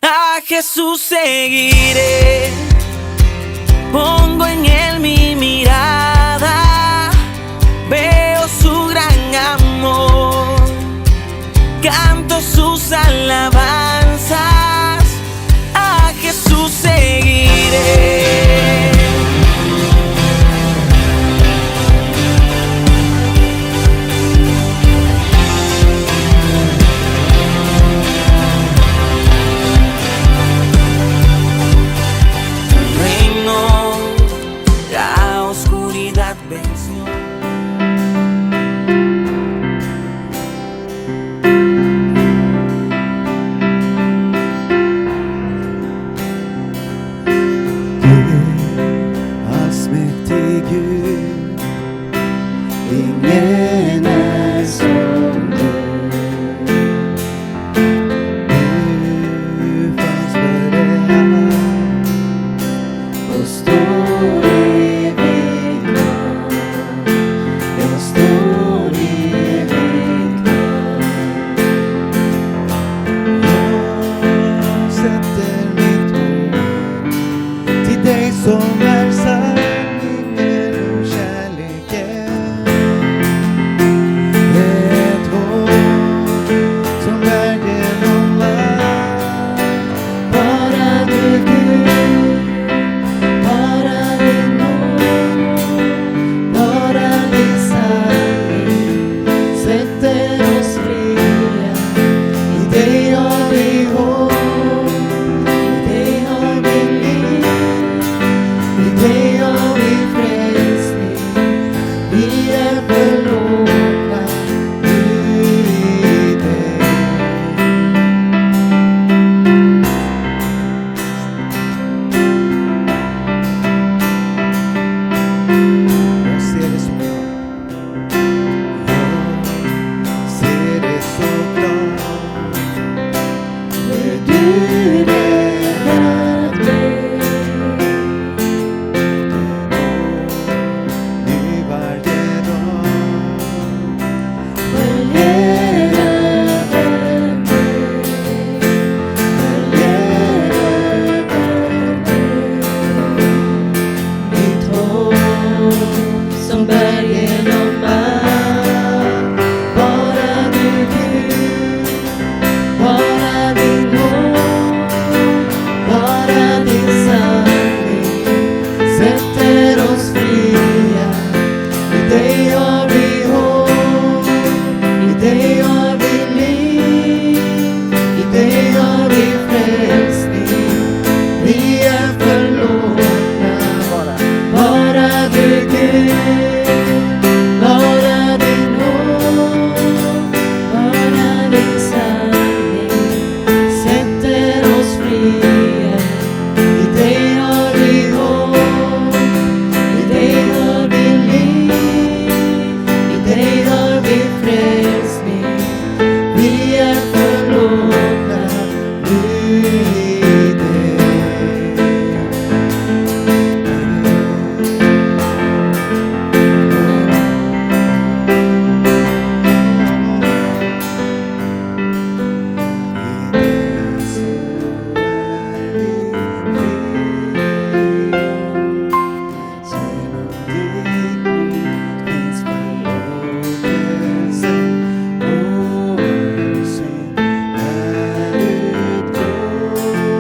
A Jesús seguiré, pongo en él mi mirada, veo su gran amor, canto sus alabanzas. A Jesús seguiré. Venció. Du allsmäktig Gud, ingen är som du. Du fanns för det allt och står evigt kvar. Jag står evigt kvar. Jag sätter mitt hopp till dig som är sanningen och kärleken. Ett hopp som bär genom allt. Bara du Gud, bara din nåd, bara din sanning sätter oss fria. I dig har vi hopp, i dig har vi liv, i dig har vi frälsning. Vi är förlåtna i dig. Jag ser det så klart. Jag ser det så klart. När du räddar mig. Nu varje dag sköljer över mig. Sköljer över mig. Mitt hopp som bär genom allt. Bara du Gud, bara din nåd, bara din sanning sätter oss fria. I dig har vi hopp, i dig har vi liv, i dig har vi frälsning. Vi är förlåtna. Bara du Gud, bara din nåd, bara din sanning sätter oss fria. I dig har vi hopp, i dig har vi liv, i dig har vi frälsning. Vi är förlåtna nu i dig. Genom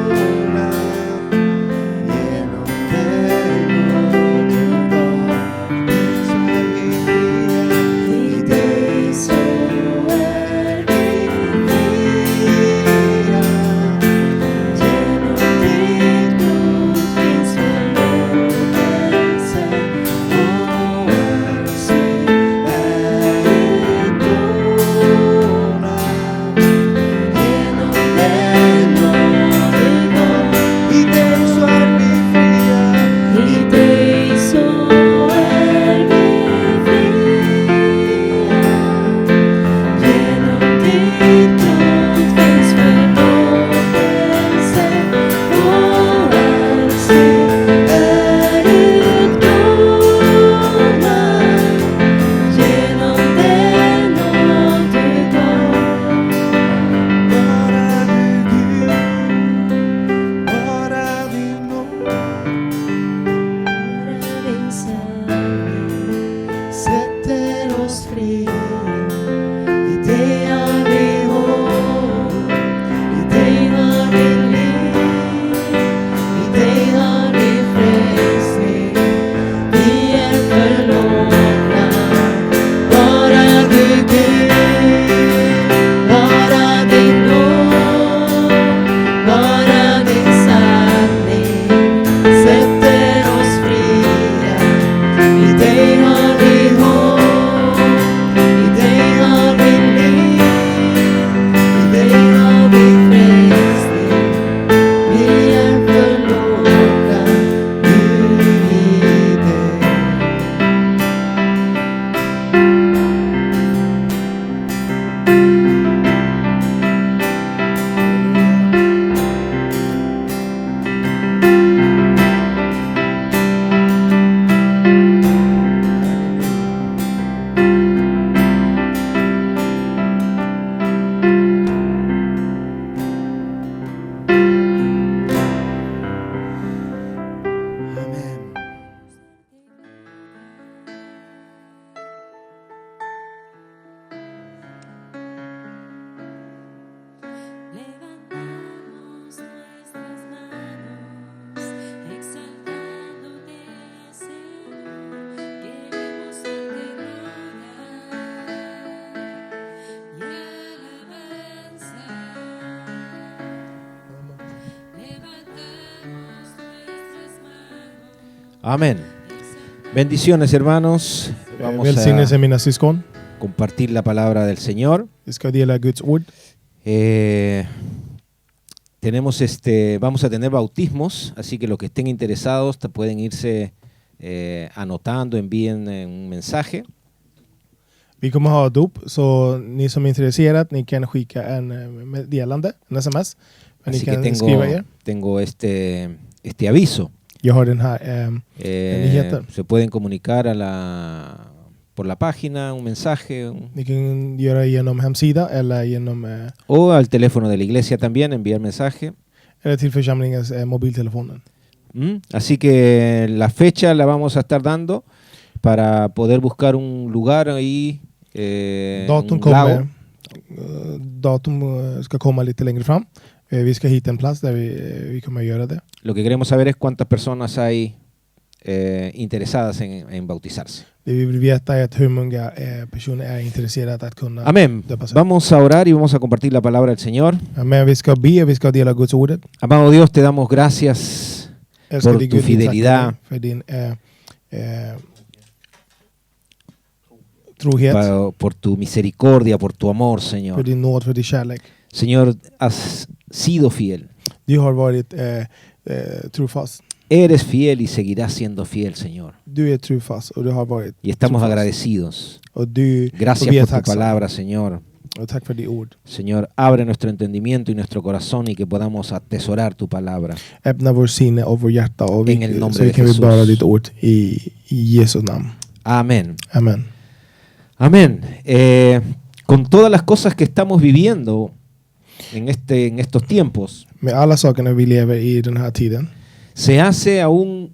Amén. Bendiciones, hermanos. Vamos Välsignelse mina syskon. a compartir la palabra del Señor. Vi ska dela Guds ord. Vamos a tener bautismos, así que los que estén interesados pueden irse anotando, envíen un mensaje. Vi kommer ha dop, så ni som är intresserade, ni kan skicka en meddelande, en sms. Men ni Así que kan skriva er. tengo este aviso. Jag har den här nyheten. Se pueden comunicar por la página, un mensaje, Ni kan göra genom hemsida eller genom o al teléfono de la iglesia también, enviar mensaje. eller till församlingens mobiltelefonen. Así que la fecha la vamos a estar dando para poder buscar un lugar ahí, Datum un lago. kommer. Datum ska komma lite längre fram. Vi ska hitta en plats där vi kommer att göra det. Lo que queremos saber es cuántas personas hay interesadas en bautizarse. Det vi vill veta är att hur många personer är intresserade att kunna Amén. döpa sig. Vamos a orar y vamos a compartir la palabra del Señor. Men vi ska be, vi ska dela Guds ordet. Amado Dios, te damos gracias Älskar por dig tu Gud, vi tackar fidelidad, dig för din trohet, por tu misericordia, por tu amor, för Señor. din nåd, för din kärlek. Señor, has sido fiel. Du har varit trofast. Eres fiel y seguirás siendo fiel, Señor. Du är trofast och du har varit Y estamos trofast. agradecidos. Och vi Gracias är por tu tacksamma. palabra, Señor. Och tack för ditt ord. Señor, abre nuestro entendimiento y nuestro corazón y que podamos atesorar tu palabra. Öppna vår sinne och vår hjärta och En el nombre så vi de kan Jesús. bevara ditt ord i Jesu namn. Amén. Amen. Amén. Con todas las cosas que estamos viviendo en estos tiempos, Med alla sakerna vi lever i den här tiden, se hace aún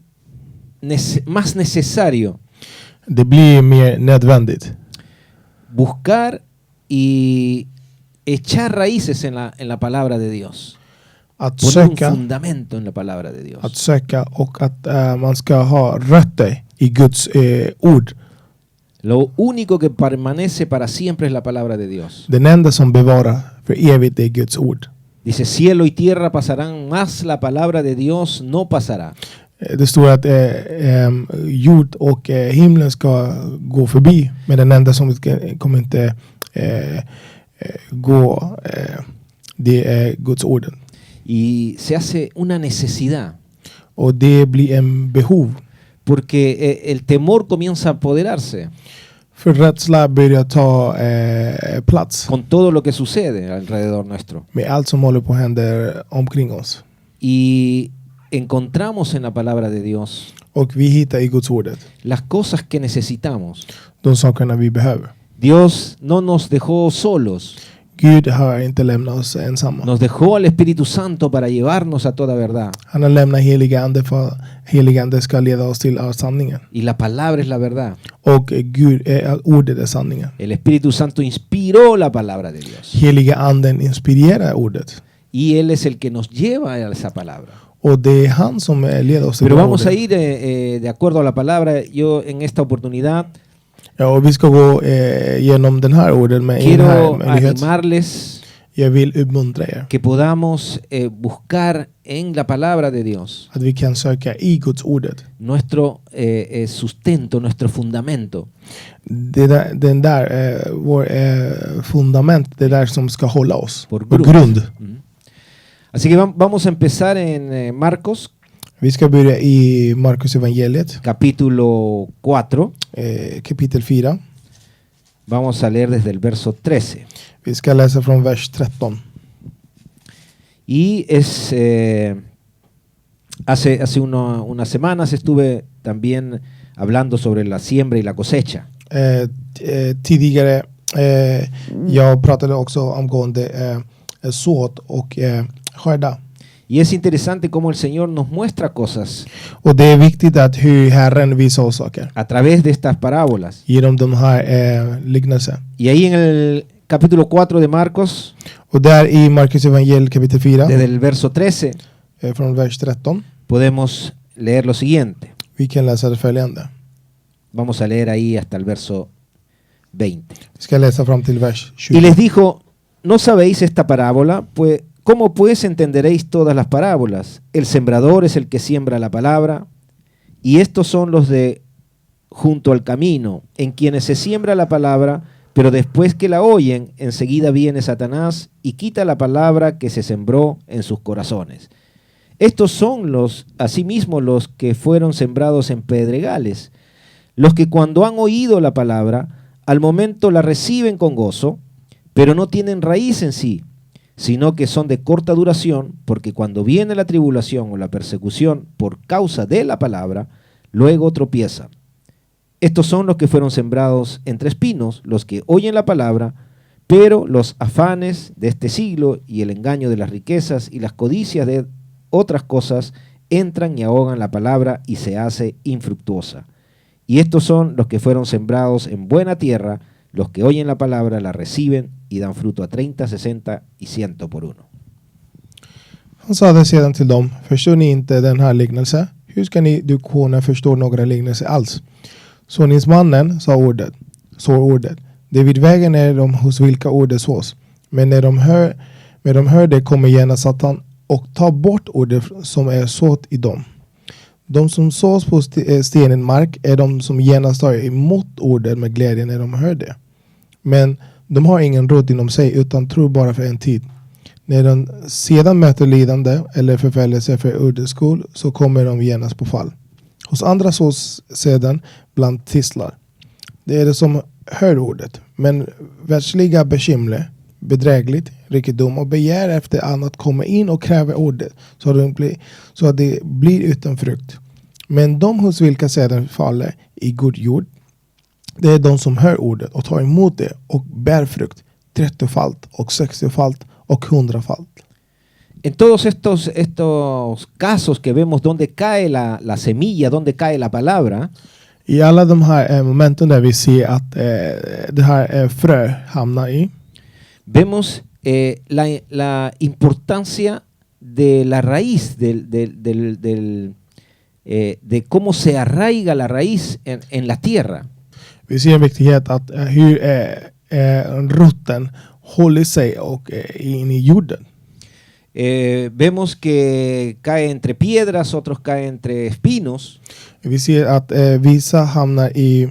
más necesario det blir mer nödvändigt buscar y echar raíces en la palabra de Dios. att Poner un söka, fundamento en la palabra de Dios. att söka och att man ska ha rötter i Guds ord. Lo único que permanece para siempre es la palabra de Dios. Den enda som bevarar för evigt är Guds ord. Dice, cielo y tierra pasarán, más la palabra de Dios no pasará. Det står att jord och himlen ska gå förbi, men den enda som kommer inte gå, det är Guds ord. Y se hace una necesidad, Och det blir en behov. porque el temor comienza a apoderarse För rädsla börjar ta plats con todo lo que sucede alrededor nuestro. med allt som håller på att hända omkring oss. Y encontramos en la palabra de Dios Och vi hittar i Guds ordet las cosas que necesitamos. de sakerna vi behöver. Dios no nos dejó solos, Gud har inte lämnat oss ensamma. nos dejó al Espíritu Santo para llevarnos a toda verdad. Han har lämnat heliga ande för heliga ande ska leda oss till all sanningen. Y la palabra es la verdad. Och Gud, ordet är sanningen. El Espíritu Santo inspiró la palabra de Dios. Heliga anden inspirerar ordet. Y Él es el que nos lleva a esa palabra. Och det är han som leder oss till Pero det vamos a ordet. ir de acuerdo a la palabra. Yo en esta oportunidad Ja, och vi ska gå genom den här ordet med den här quiero möjlighet. animarles Jag vill uppmuntra er que podamos buscar en la palabra de Dios att vi kan söka i Guds ordet. nuestro sustento, nuestro fundamento. Den där vår fundament, det där som ska hålla oss. Por Vår grund. grund. Así que vamos a empezar en Marcos, Vi ska börja i Markus evangeliet, capítulo 4. kapitel 4. Vamos a leer desde el verso 13. Vi ska läsa från vers 13. Y es hace unas semanas estuve también hablando sobre la siembra y la cosecha. Tidigare jag pratade också angående sådd och skörda. Y es interesante cómo el Señor nos muestra cosas Och det är viktigt att hur Herren visar oss saker a través de estas parábolas. genom de här liknelser. Y ahí en el capítulo 4 de Marcos, Och där i Markus evangeliet kapitel 4 desde el verso 13, från vers 13 podemos leer lo siguiente. vi kan läsa det följande. Vamos a leer ahí hasta el verso 20. Vi ska läsa fram till vers 20. Y les dijo, ¿no sabéis esta parábola? Pues, ¿cómo pues entenderéis todas las parábolas? El sembrador es el que siembra la palabra, Y estos son los de junto al camino, en quienes se siembra la palabra, pero después que la oyen, enseguida viene Satanás y quita la palabra que se sembró en sus corazones. Estos son asimismo los que fueron sembrados en pedregales, los que cuando han oído la palabra, al momento la reciben con gozo, pero no tienen raíz en sí, sino que son de corta duración, porque cuando viene la tribulación o la persecución por causa de la palabra, luego tropiezan. Estos son los que fueron sembrados entre espinos, los que oyen la palabra, pero los afanes de este siglo y el engaño de las riquezas y las codicias de otras cosas entran y ahogan la palabra y se hace infructuosa. Y estos son los que fueron sembrados en buena tierra, los que oyen la palabra, la reciben y dan fruto a 30, 60 y 100 por uno. Han sade sedan till dem, förstår ni inte den här liknelse? Hur ska du kunna förstå några lignelser alls? Såningsmannen sa ordet. Det vid vägen är de hos vilka ordet sås. Men när de hör det kommer genast Satan och tar bort ordet som är sått i dem. De som sås på stenen mark är de som genast tar emot ordet med glädje när de hör det. Men de har ingen rot inom sig utan tror bara för en tid. När de sedan möter lidande eller förfällelse för ordets skull så kommer de genast på fall. Hos andra sås sedan bland tistlar. Det är det som hör ordet, men världsliga bekymmer, bedrägligt, rikedom och begär efter annat kommer in och kräver ordet så att det blir utan frukt. Men de hos vilka sedan faller i god jord, det är de som hör ordet och tar emot det och bär frukt 30-falt och 60-falt och 100-falt. En todos estos casos que vemos donde cae la semilla, donde cae la palabra, I alla de här momenten där vi ser att det här frö hamnar i, vemos la importancia de la raíz, de cómo se arraiga la raíz en la tierra. vi ser en viktighet att hur roten håller sig och in i jorden. Vemos que cae entre piedras, otros caen entre espinos. Vi ser att vissa hamnar i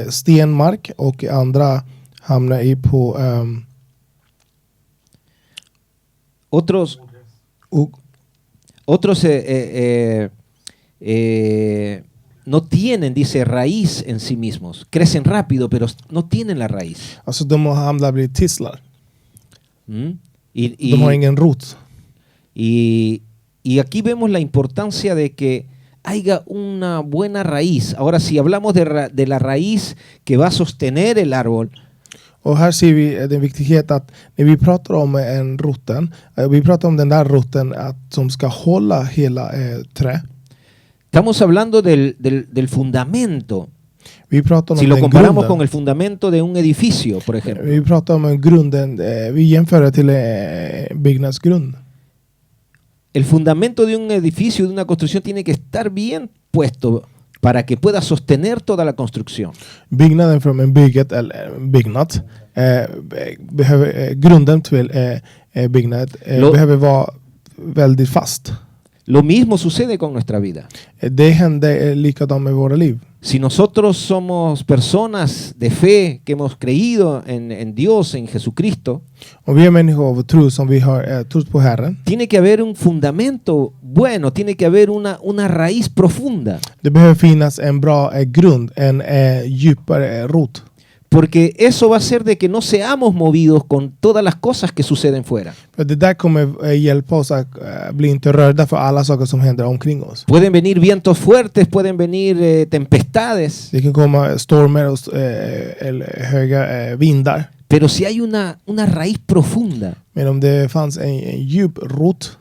stenmark och andra hamnar i på Otros no tienen, dice, raíz en sí mismos. Crecen rápido, pero no tienen la raíz. alltså de hamnar blir tistlar. ¿Mm? De har ingen rot. Y aquí vemos la importancia de que haya una buena raíz. Ahora, si hablamos de la raíz que va a sostener el árbol, Och här ser vi den viktighet att när vi pratar om en roten, vi pratar om den där roten som ska hålla hela trä. estamos hablando del fundamento. Vi pratar om Si lo den comparamos grunden. con el fundamento de un edificio, por ejemplo. Vi pratar om grunden, vi jämför till byggnadsgrund. El fundamento de un edificio, de una construcción, tiene que estar bien puesto para que pueda sostener toda la construcción. Byggnaden från en byggnad behöver grunden till byggnad behöver vara väldigt fast. Lo mismo sucede con nuestra vida. Det händer likadant med våra liv. Si nosotros somos personas de fe que hemos creído en Dios, en Jesucristo, Om vi är människor av tro som vi har trott på Herren, tiene que haber un fundamento bueno, tiene que haber una raíz profunda. det behöver finnas en bra grund, en djupare rot. Porque eso va a hacer de que no seamos movidos con todas las cosas que suceden fuera. För det där kommer hjälpa oss att bli inte rörda för alla saker som händer omkring oss. Pueden venir vientos fuertes, pueden venir tempestades, Det kan komma stormar och höga vindar. pero si hay una raíz profunda, Men om det fanns en djup rot,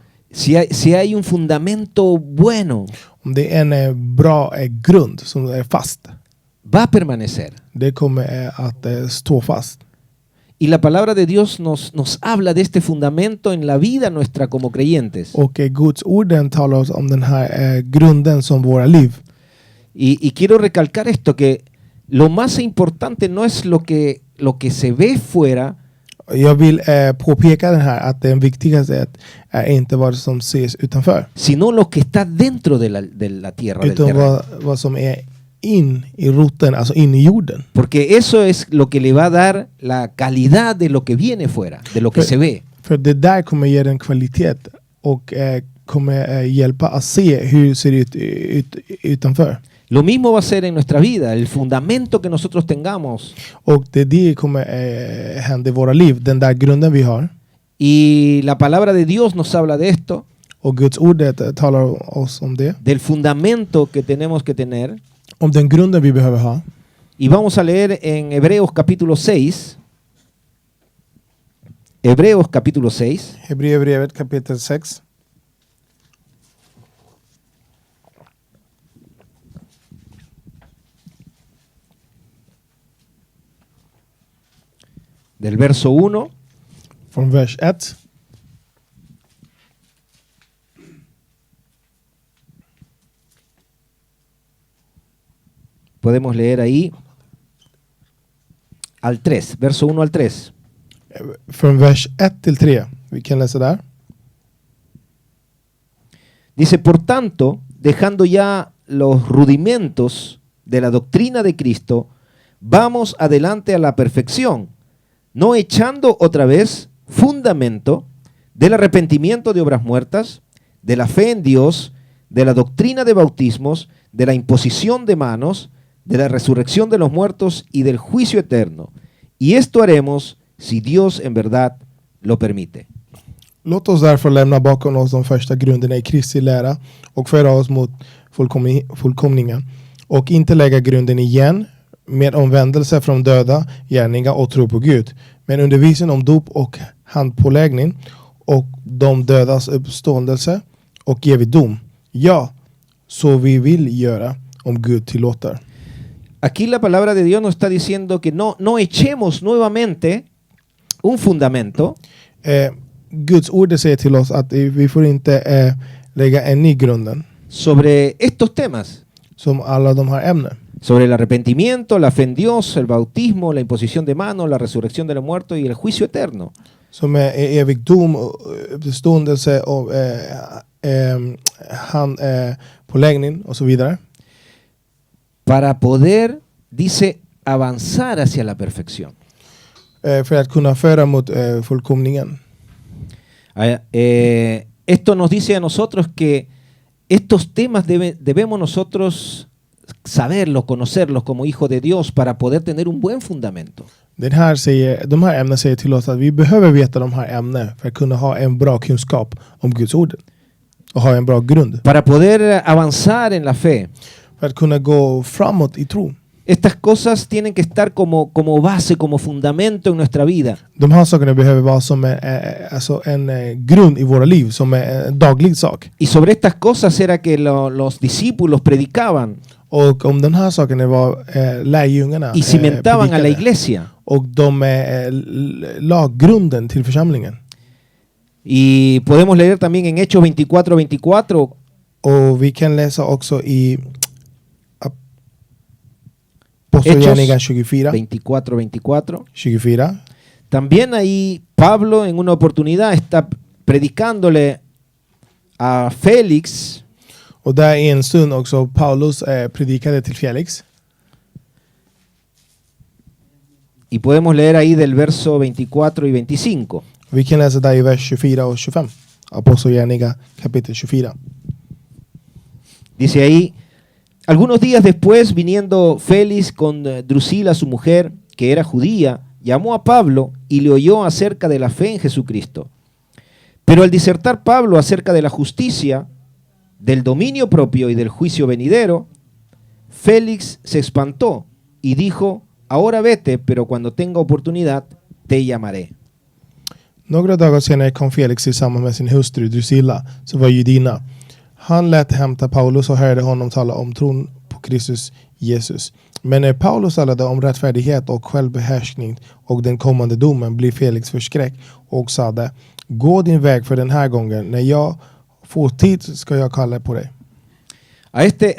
si hay un fundamento bueno, om det är en bra grund som är fast, va a permanecer. det kommer att stå fast. Y la palabra de Dios nos habla de este fundamento en la vida nuestra como creyentes. Och Guds orden talar oss om den här grunden som våra liv. Y quiero recalcar esto, que lo más importante no es lo que se ve fuera, Jag vill påpeka den här att den viktigaste är inte vad som ses utanför, sino lo que está dentro de la tierra, del utan terreno. vad som är in i roten, alltså in i jorden. Porque eso es lo que le va a dar la calidad de lo que viene fuera, de lo que se ve. För det där kommer ge den kvalitet och kommer hjälpa att se hur det ser ut utanför. Lo mismo va a ser en nuestra vida, el fundamento que nosotros tengamos. Och det kommer hända i våra liv, den där grunden vi har. Y la palabra de Dios nos habla de esto, Och Guds ord talar oss om det. del fundamento que tenemos que tener. Om den grunden vi behöver ha. Y vamos a leer en Hebreos capítulo 6. Hebreos capítulo 6. Hebreerbrevet kapitel 6. Del verso 1 Från vers 1. podemos leer ahí al 3, verso 1 al 3. Från vers 1 till 3. Vi kan läsa där. Dice, por tanto, dejando ya los rudimentos de la doctrina de Cristo, vamos adelante a la perfección, no echando otra vez fundamento del arrepentimiento de obras muertas, de la fe en Dios, de la doctrina de bautismos, de la imposición de manos, de la resurrección de los muertos y del juicio eterno. Y esto haremos si Dios en verdad lo permite. Låt oss därför lämna bakom oss de första grunderna i Kristi lära och föra oss mot fullkomningen och inte lägga grunden igen med omvändelse från döda gärningar och tro på Gud, men undervisning om dop och handpåläggning och de dödas uppståndelse och evig dom. Ja, så vi vill göra om Gud tillåter. Aquí la palabra de Dios nos está diciendo que no echemos nuevamente un fundamento Guds ord säger till oss att vi får inte lägga en ny grunden sobre estos temas, som alla de här ämnen. sobre el arrepentimiento, la fe en Dios, el bautismo, la imposición de manos, la resurrección de los muertos y el juicio eterno. Som är evig dom, uppståndelse och påläggning och så vidare. Para poder, dice, avanzar hacia la perfección. För att kunna föra mot fullkomningen. Esto nos dice a nosotros que estos temas debemos nosotros saberlos, conocerlos como hijos de Dios para poder tener un buen fundamento. De här ämnena säger till oss att vi behöver veta de här ämnena för att kunna ha en bra kunskap om Guds ord. Och ha en bra grund. Para poder avanzar en la fe. För att kunna gå framåt i tro. Estas cosas tienen que estar como base, como fundamento en nuestra vida. De här sakerna behöver vara som en grund i våra liv, som en daglig sak. Y sobre estas cosas era que los discípulos predicaban Och om den här saken var lärjungarna y cimentaban a la predikade. iglesia. Och de la grunden till församlingen. Y podemos leer también en Hechos 24:24. Och vi kan läsa också i Apostlagärningarna 24:24. 24. También ahí Pablo en una oportunidad está predicándole a Félix. Och där i en stund också Paulus predikade till Felix. Y podemos leer ahí del verso 24 y 25. Vi kan läsa där i vers 24 och 25. Apostlagärningarna kapitel 24. Dice ahí, algunos días después, viniendo Félix con Drusila, su mujer, que era judía, llamó a Pablo y le oyó acerca de la fe en Jesucristo. Pero al disertar Pablo acerca de la justicia, del dominio propio y del juicio venidero, Félix se espantó y dijo, ahora vete, pero cuando tenga oportunidad te llamaré. Några dagar senare kom Felix tillsammans med sin hustru Drusilla, som var judinna. Han lät hämta Paulus och hörde honom tala om tron på Kristus Jesus. Men när Paulus talade om rättfärdighet och självbehärskning och den kommande domen blev Felix förskräckt och sade, gå din väg för den här gången. När jag får tid ska jag kalla på dig. A este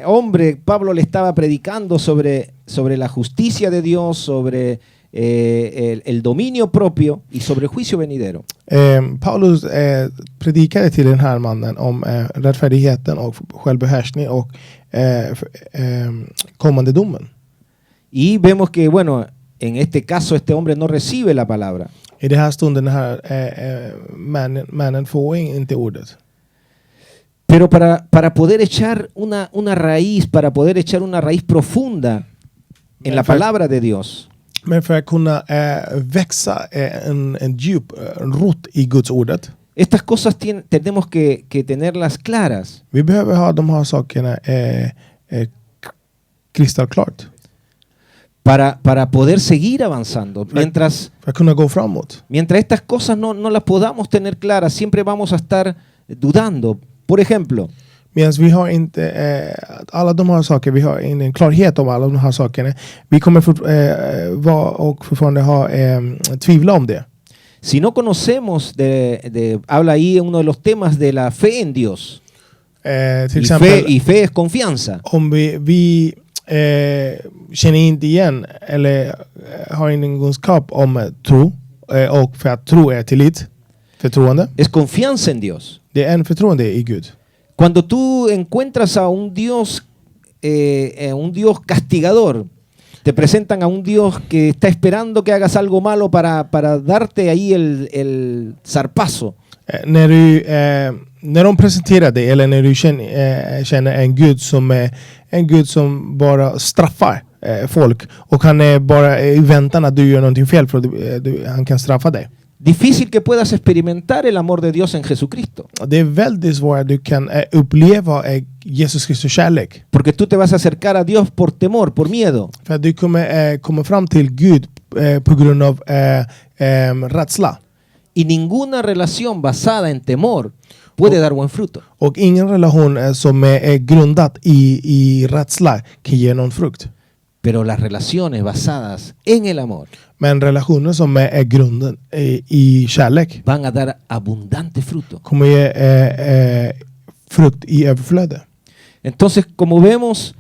hombre Pablo le estaba predicando sobre la justicia de Dios, sobre el dominio propio y sobre el juicio venidero. Paulus predikade till den här mannen om rättfärdigheten och självbehärskning och kommande domen. Y vemos que, bueno, en este caso este hombre no recibe la palabra. I den här stunden den här mannen får inte ordet. Pero para poder echar una raíz, para poder echar una raíz profunda en la palabra de Dios, Men för att kunna växa en djup rot i Guds ordet. estas cosas tenemos que tenerlas claras. Vi behöver ha de här sakerna kristallklart. Para poder seguir avanzando. För att kunna gå framåt. Mientras estas cosas no las podamos tener claras, siempre vamos a estar dudando. Por ejemplo, Medan vi har inte alla de här sakerna, vi har en klarhet om alla de här sakerna. Vi kommer vara och fortfarande ha tvivla om det. si no conocemos, habla ahí uno de los temas de la fe en Dios. Till exempel, Y fe es confianza. om vi känner inte igen eller har ingen kunskap om tro och för att tro är tillit, förtroende. Es confianza en Dios. Det är en förtroende i Gud. Cuando tú encuentras a un Dios castigador, te presentan a un Dios que está esperando que hagas algo malo para darte ahí el zarpazo. När de presenterar dig eller när du känner en Gud som bara straffar folk och han är bara i väntan att du gör någonting fel för att han kan straffa dig. Difícil que puedas experimentar el amor de Dios en Jesucristo. Det är väldigt svårt att du kan uppleva Jesus Kristus kärlek. Porque tú te vas a acercar a Dios por temor, por miedo. För att du kommer komma fram till Gud på grund av rädsla. Y ninguna relación basada en temor puede dar buen fruto. Och ingen relation som är grundad i rädsla kan ge någon frukt. Pero las relaciones basadas en el amor Men relationer som är grunden i kärlek van a dar abundante fruto. kommer ge frukt i överflöde. Entonces, como vemos,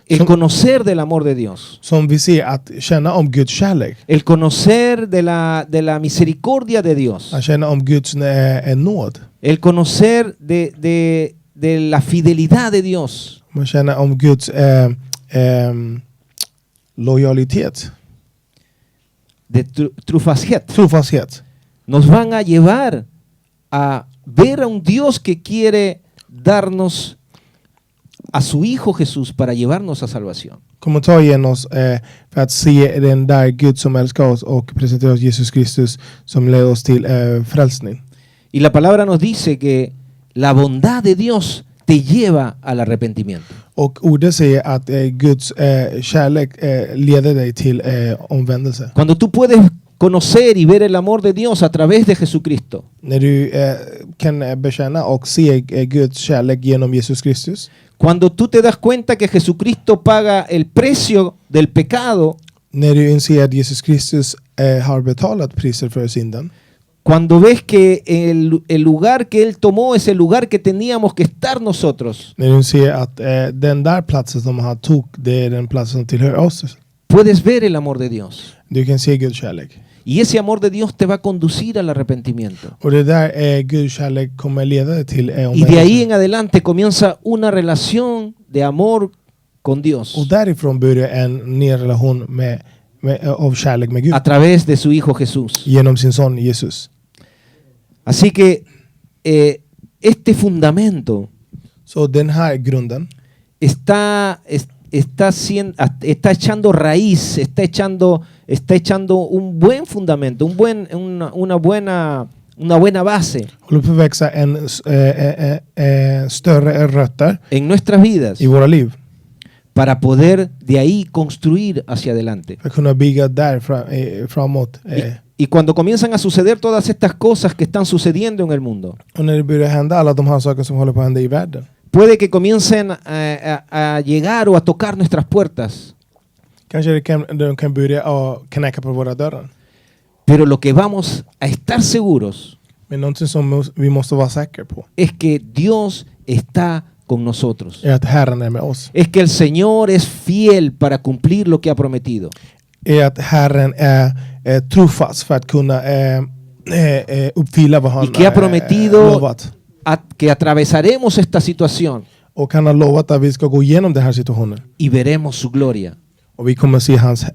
el conocer del amor de Dios, Som vi ser att känna om Guds kärlek, el conocer de la misericordia de Dios, att känna om Guds nåd, el conocer de la fidelidad de Dios, man känner om Guds lojalitet, de trofasthet, trofasthet, nos van a llevar a ver a un Dios que quiere darnos a su Hijo Jesús para llevarnos a salvación. kommer ta igen oss för att se den där Gud som älskar oss och presentera oss Jesus Kristus som leder oss till frälsning. Y la palabra nos dice que la bondad de Dios te lleva al arrepentimiento. Och ordet säger att Guds kärlek leder dig till omvändelse. Cuando tú puedes conocer y ver el amor de Dios a través de Jesucristo, När du kan bekänna och se Guds kärlek genom Jesus Kristus. cuando tú te das cuenta que Jesucristo paga el precio del pecado, När du inser att Jesus Kristus har betalat priset för synden. cuando ves que el lugar que Él tomó es el lugar que teníamos que estar nosotros, När du ser att den där platsen som han tog, det är den platsen som tillhör oss. puedes ver el amor de Dios. Du kan se Guds kärlek. Y ese amor de Dios te va a conducir al arrepentimiento. Och det där Guds kärlek kommer leda dig till Y de ahí omvändelse. en adelante comienza una relación de amor con Dios Och därifrån börjar en ny relation av kärlek med Gud. a través de su Hijo Jesús. Genom sin son Jesus. Así que este fundamento Så den här grunden está echando raíz, está echando un buen fundamento, una buena base håller på att växa en större rötter en nuestras vidas i våra liv. para poder de ahí construir hacia adelante. För att kunna bygga där framåt. Y cuando comienzan a suceder todas estas cosas que están sucediendo en el mundo, Och när det börjar hända alla de här sakerna som håller på att hända i världen. puede que comiencen a llegar o a tocar nuestras puertas, Kanske de kan börja knacka på våra dörrar. pero lo que vamos a estar seguros Men någonting som vi måste vara säkra på es que Dios está con nosotros. är att Herren är med oss. Es que el Señor es fiel para cumplir lo que ha prometido. är att Herren är trofast för att kunna uppfylla vad han Y que ha prometido lovat. que atravesaremos esta situación Och han har lovat att vi ska gå igenom den här situationen. y veremos su gloria. Och vi kommer se hans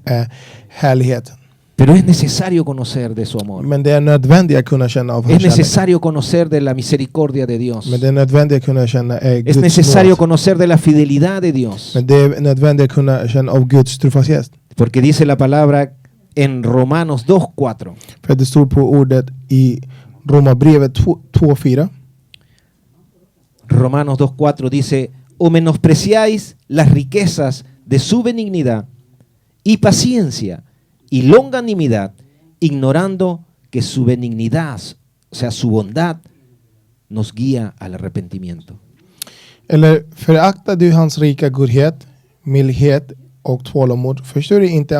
härlighet. Pero es necesario conocer de su amor. Men det är nödvändigt att kunna känna av Es hans kärlek. necesario conocer de la misericordia de Dios. Men det är nödvändigt att kunna känna Es Guds necesario nåd. conocer de la fidelidad de Dios. Men det är nödvändigt att kunna känna av Guds trofasthet. Porque dice la palabra en Romanos 2:4. För det står på ordet i Romarbrevet 2:4. Romanos 2:4 dice, o menospreciáis las riquezas de su benignidad y paciencia y longanimidad, ignorando que su benignidad, o sea, su bondad, nos guía al arrepentimiento. Eller föraktar du hans rika godhet, mildhet och tålamod? Förstår du inte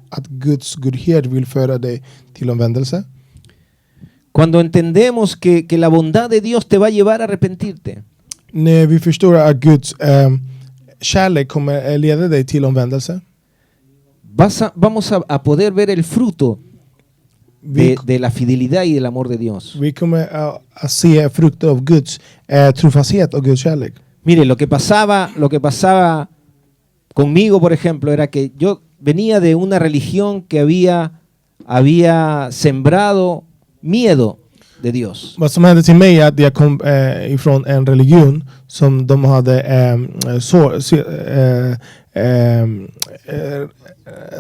att Guds godhet vill föra dig till omvändelse? Cuando entendemos que la bondad de Dios te va a llevar a arrepentirte, När vi förstår att Guds kärlek kommer leda dig till omvändelse, vamos a poder ver el fruto de la fidelidad y del amor de Dios. vi kommer att se frukter av Guds trofasthet och Guds kärlek. Mire, lo que pasaba conmigo, por ejemplo, era que yo venía de una religión que había sembrado miedo de Dios. Vad som hände till mig är att jag kom ifrån en religion som de hade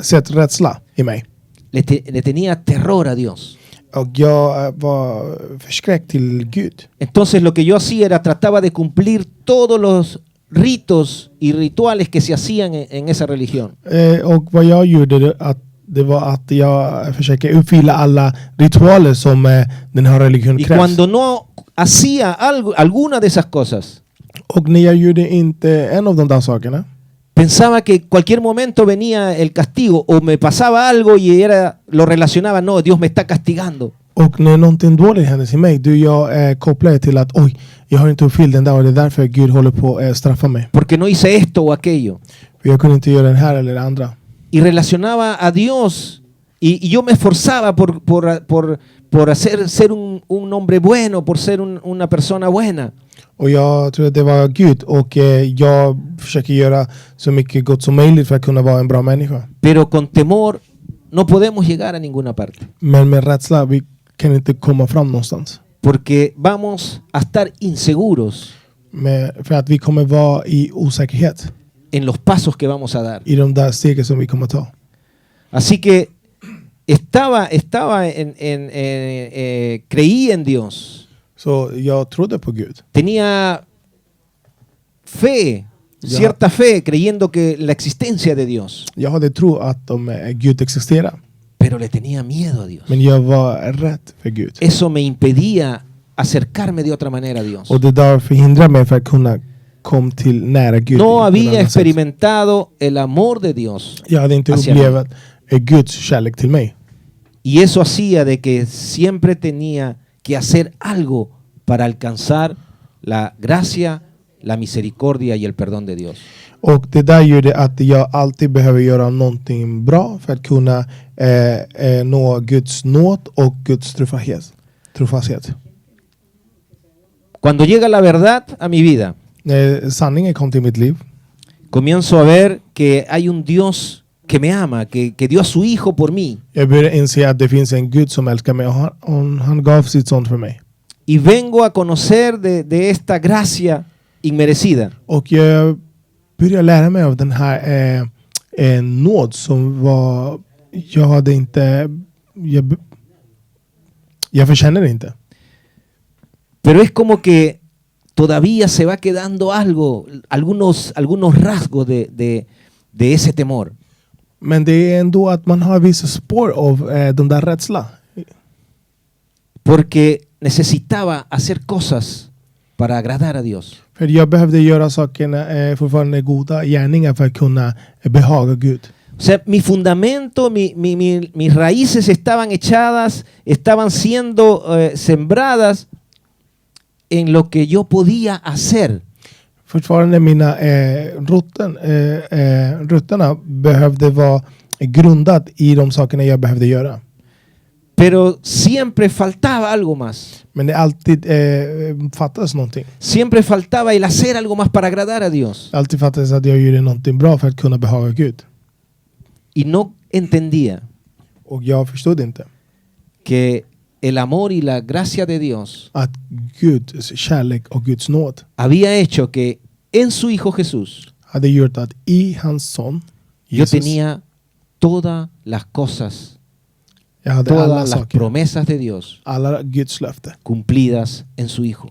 sett rädsla i mig. Le tenía terror a Dios. Och jag var förskräckt till Gud. Entonces lo que yo hacía era trataba de cumplir todos los ritos y rituales que se hacían en esa religión. Och vad jag gjorde det var att jag försöker uppfylla alla ritualer som den här religionen Y krävs. cuando no hacía alguna de esas cosas, Och när jag gjorde inte en av de där sakerna, pensaba que cualquier momento venía el castigo o me pasaba algo y lo relacionaba, no, Dios me está castigando. och när någonting dåligt hände till mig, jag kopplade till att oj, jag har inte uppfyllt den där och det är därför Gud håller på att straffa mig. Porque no hice esto o aquello. För jag kunde inte göra den här eller det andra. Y relacionaba a Dios y yo me esforzaba por ser un hombre bueno, por ser una persona buena. Och jag tror att det var Gud och jag försöker göra så mycket gott som möjligt för att kunna vara en bra människa. Pero con temor no podemos llegar a ninguna parte. Men med rädsla, vi kan inte komma fram någonstans. Porque vamos a estar inseguros För att vi kommer vara i osäkerhet en los pasos que vamos a dar. i de där stegen som vi kommer ta. Así que creí en Dios. Så jag trodde på Gud. Tenía fe, cierta fe, creyendo que la existencia de Dios. Jag hade tro att Gud existerar. Pero le tenía miedo a Dios. Men jag var rädd för Gud. Eso me impedía acercarme de otra manera a Dios. Och det där förhindrar mig för att kunna komma till nära Gud. No på ett había annat sätt. experimentado el amor de Dios. Jag hade inte hacia upplevt Guds kärlek till mig. Y eso hacía de que siempre tenía que hacer algo para alcanzar la gracia, la misericordia y el perdón de Dios. Och det där gjorde att jag alltid behöver göra någonting bra för att kunna nå Guds nåd och Guds trofasthet. Cuando llega la verdad a mi vida, När sanningen kom till mitt liv, comienzo a ver que hay un Dios que me ama, que dio a su hijo por mí. jag började inse att det finns en Gud som älskar mig och han gav sitt son för mig. Y vengo a conocer de esta gracia inmerecida. Och jag började lära mig av den här nåd som var, jag hade inte, jag förtjänar det inte. Pero es como que todavía se va quedando algo, algunos rasgos de ese temor. Men det är ändå att man har vissa spår av de där rädsla. Porque necesitaba hacer cosas para agradar a Dios. För jag behövde göra sakerna fortfarande goda gärningar för att kunna behaga Gud. O sea, mi fundamento, mis raíces estaban echadas, estaban siendo sembradas en lo que yo podía hacer. Fortfarande mina rötterna behövde vara grundat i de sakerna jag behövde göra. Pero siempre faltaba algo más. Men det alltid fattades någonting. Siempre faltaba el hacer algo más para agradar a Dios. Alltid fattades att jag gjorde någonting bra för att kunna behaga Gud. Y no entendía Och jag förstod inte que el amor y la gracia de Dios att Guds kärlek och Guds nåd había hecho que en su Hijo Jesús hade gjort att i hans son yo Jesus, tenía todas las cosas, jag hade alla todas las saker, promesas de Dios alla Guds löfte cumplidas en su Hijo.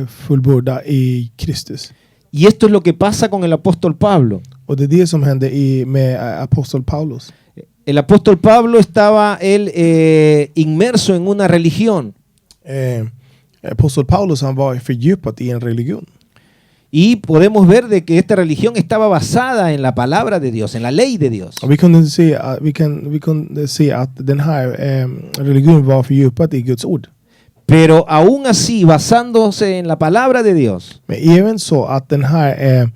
fullborda i Kristus. Y esto es lo que pasa con el apóstol Pablo. Och det är det som hände med apostel Paulus. El apóstol Pablo estaba él inmerso en una religión. Apostel Paulus, han var fördjupat i en religion. Y podemos ver de que esta religión estaba basada en la palabra de Dios, en la ley de Dios. Och vi kunde se att den här religionen var fördjupat i Guds ord. Pero aún así, basándose en la palabra de Dios, Men även så att den här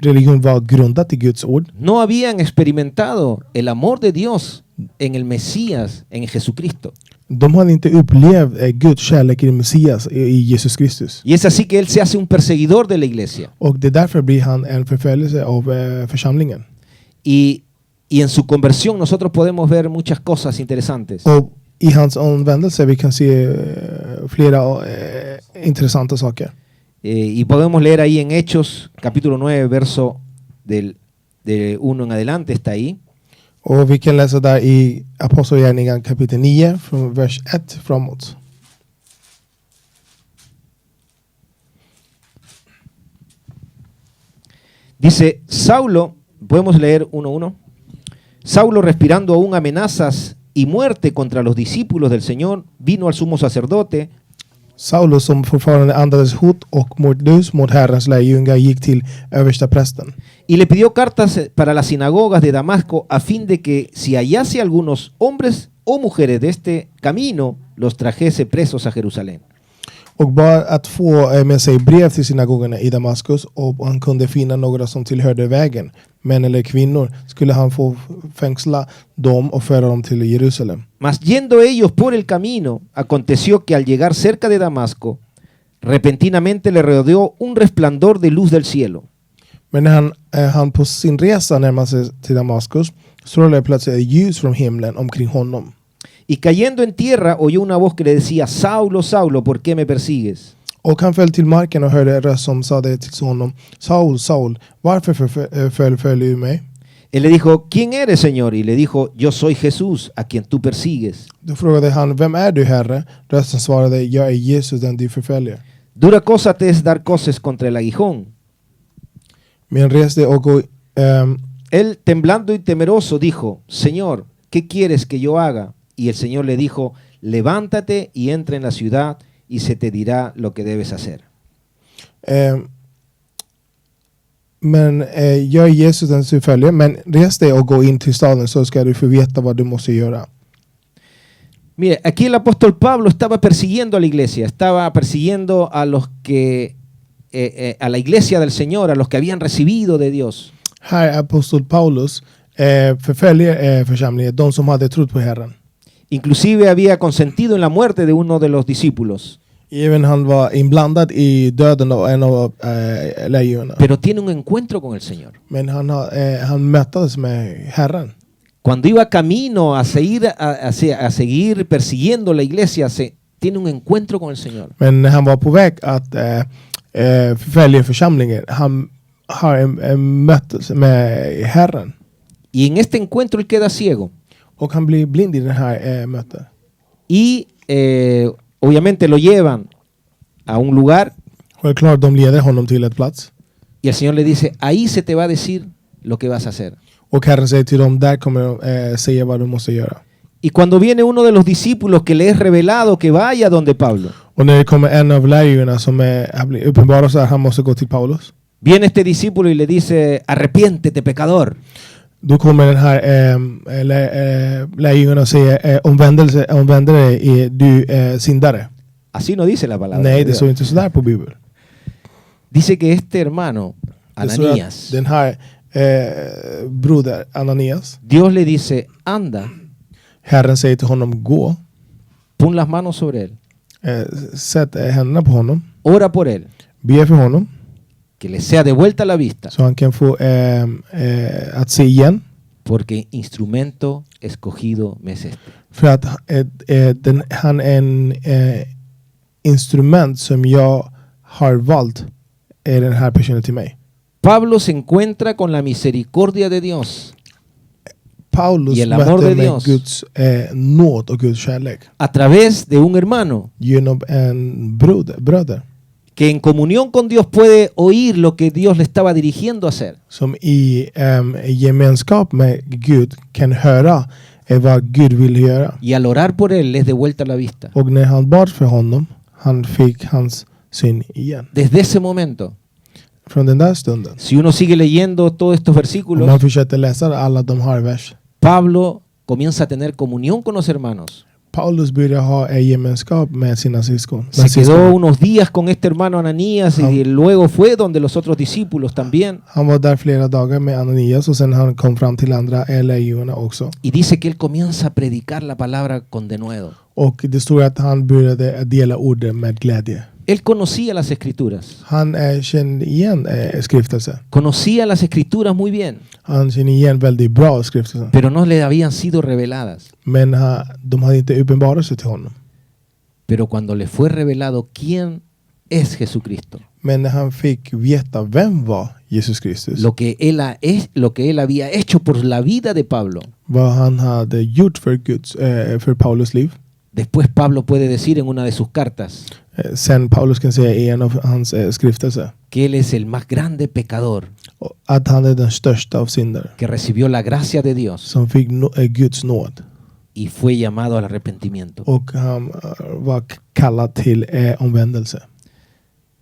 religionen var grundat i Guds ord. no habían experimentado el amor de Dios en el Mesías, en Jesucristo. De hade inte upplevt Guds kärlek i Messias, i Jesus Kristus. Y es así que él se hace un perseguidor de la iglesia. Och det därför blir han en förföljelse av församlingen. Y en su conversión nosotros podemos ver muchas cosas interesantes. Och i hans omvändelse vi kan se flera intressanta saker. Y podemos leer ahí en Hechos, capítulo 9, verso de 1 en adelante, está ahí. Och vi kan läsa där i Apostlagärningarna kapitel 9 från vers 1 framåt. Dice, Saulo, podemos leer 1:1. Saulo, respirando aún amenazas y muerte contra los discípulos del Señor, vino al sumo sacerdote. Saulus, som fortfarande andades hot och mordlus mot Herrens lärjungar, gick till översteprästen Y le pidió cartas para las sinagogas de Damasco a fin de que si hallase algunos hombres o mujeres de este camino, los trajese presos a Jerusalén. och bad att få med sig brev till synagogorna i Damaskus, och han kunde finna några som tillhörde vägen, män eller kvinnor, skulle han få fängsla dem och föra dem till Jerusalem. Mas yendo ellos por el camino, aconteció que al llegar cerca de Damasco, repentinamente le rodeó un resplandor de luz del cielo. Men när han på sin resa närmade sig till Damaskus, strålade plötsligt ett ljus från himlen omkring honom. Y cayendo en tierra oyó una voz que le decía, Saulo, Saulo, ¿por qué me persigues? Och han föll till marken och hörde en röst som sade till honom, Saul, Saul, varför förföljer du mig? Él le dijo, ¿quién eres, Señor? Y le dijo, yo soy Jesús, a quien tú persigues. Då frågade han, vem är du, Herre? Rösten svarade, jag är Jesus, den du förföljer. Dura cosa te es dar coces contra el aguijón. Men reste och gå, Él, temblando y temeroso, dijo, Señor, ¿qué quieres que yo haga? Y el Señor le dijo, levántate y entra en la ciudad y se te dirá lo que debes hacer. Men jag är Jesus, den du följer, men res dig och gå in till staden så ska du få veta vad du måste göra. Mire, aquí el apóstol Pablo estaba persiguiendo a la iglesia, estaba persiguiendo a los que, a la iglesia del Señor, a los que habían recibido de Dios. Här apostel Paulus förföljer församlingen, de som hade trott på Herren. Inclusive había consentido en la muerte de uno de los discípulos. Även han var inblandad i döden av en av lärjungarna. Pero tiene un encuentro con el Señor. Men han möttes med Herren. Cuando iba camino a seguir persiguiendo la iglesia, tiene un encuentro con el Señor. Men när han var på väg att förfölja församlingen, han har en mötelse med Herren. Y en este encuentro él queda ciego. Och han blir blind i den här mötet. Y obviamente lo llevan a un lugar. Och klart, de leder honom till ett plats. Y el Señor le dice, ahí se te va a decir lo que vas a hacer. Och Herren säger till dem, där kommer de säga vad de måste göra. Y cuando viene uno de los discípulos que le es revelado que vaya donde Pablo, Och när det kommer en av lärjungarna som blir uppenbara så här, han måste gå till Paulus. viene este discípulo y le dice, arrepiéntete, pecador. Då kommer den här lärjungen och säger, omvänd dig, du syndare. Así no dice la palabra. Nej, de det Dios. står inte sådär på Bibeln. Dice que este hermano, Det står att Ananías, den här broder Ananias. Dios le dice, anda, Herren säger till honom, gå. pon las manos sobre él, Sätt händerna på honom. ora por él, Be för honom. que le sea devuelta la vista, Så han kan få att se igen. porque instrumento escogido me es este. För att han är en instrument som jag har valt. Är den här personen till mig. Pablo se encuentra con la misericordia de Dios Paulus Y el amor mötte de med Dios. Guds nåd och Guds kärlek. a través de un hermano Genom en bröder. que en comunión con Dios puede oír lo que Dios le estaba dirigiendo a hacer. Som i gemenskap med Gud kan höra vad Gud vill göra. Y al orar por él les devuelta la vista. Och när han bad för honom, han fick hans syn igen. Desde ese momento, Från den där stunden. si uno sigue leyendo todos estos Om versículos, man fortsätter läsa alla de här vers. Pablo comienza a tener comunión con los hermanos. Paulus börjar ha gemenskap med sina syskon. Se quedó unos días con este hermano Ananías y luego fue donde los otros discípulos también. Han var där flera dagar med Ananias och sen han kom fram till andra lärjungarna också. Y dice que él comienza a predicar la palabra con denuedo. Och det står att han började dela ordet med glädje. Él conocía las escrituras. Han kände igen skriftelsen. Conocía las escrituras muy bien, Han kände igen väldigt bra skriftelsen. pero no le habían sido reveladas. Men de hade inte uppenbarat sig till honom. Pero cuando le fue revelado quién es Jesucristo, Men när han fick veta vem var Jesus Kristus, lo que él había hecho por la vida de Pablo, vad han hade gjort för Paulus liv. después Pablo puede decir en una de sus cartas Sen Paulus kan säga i en av hans skriftelser que él es el más grande pecador att han är den största av syndare que recibió la gracia de Dios som fick Guds nåd. y fue llamado al arrepentimiento. Och han var kallad till omvändelse.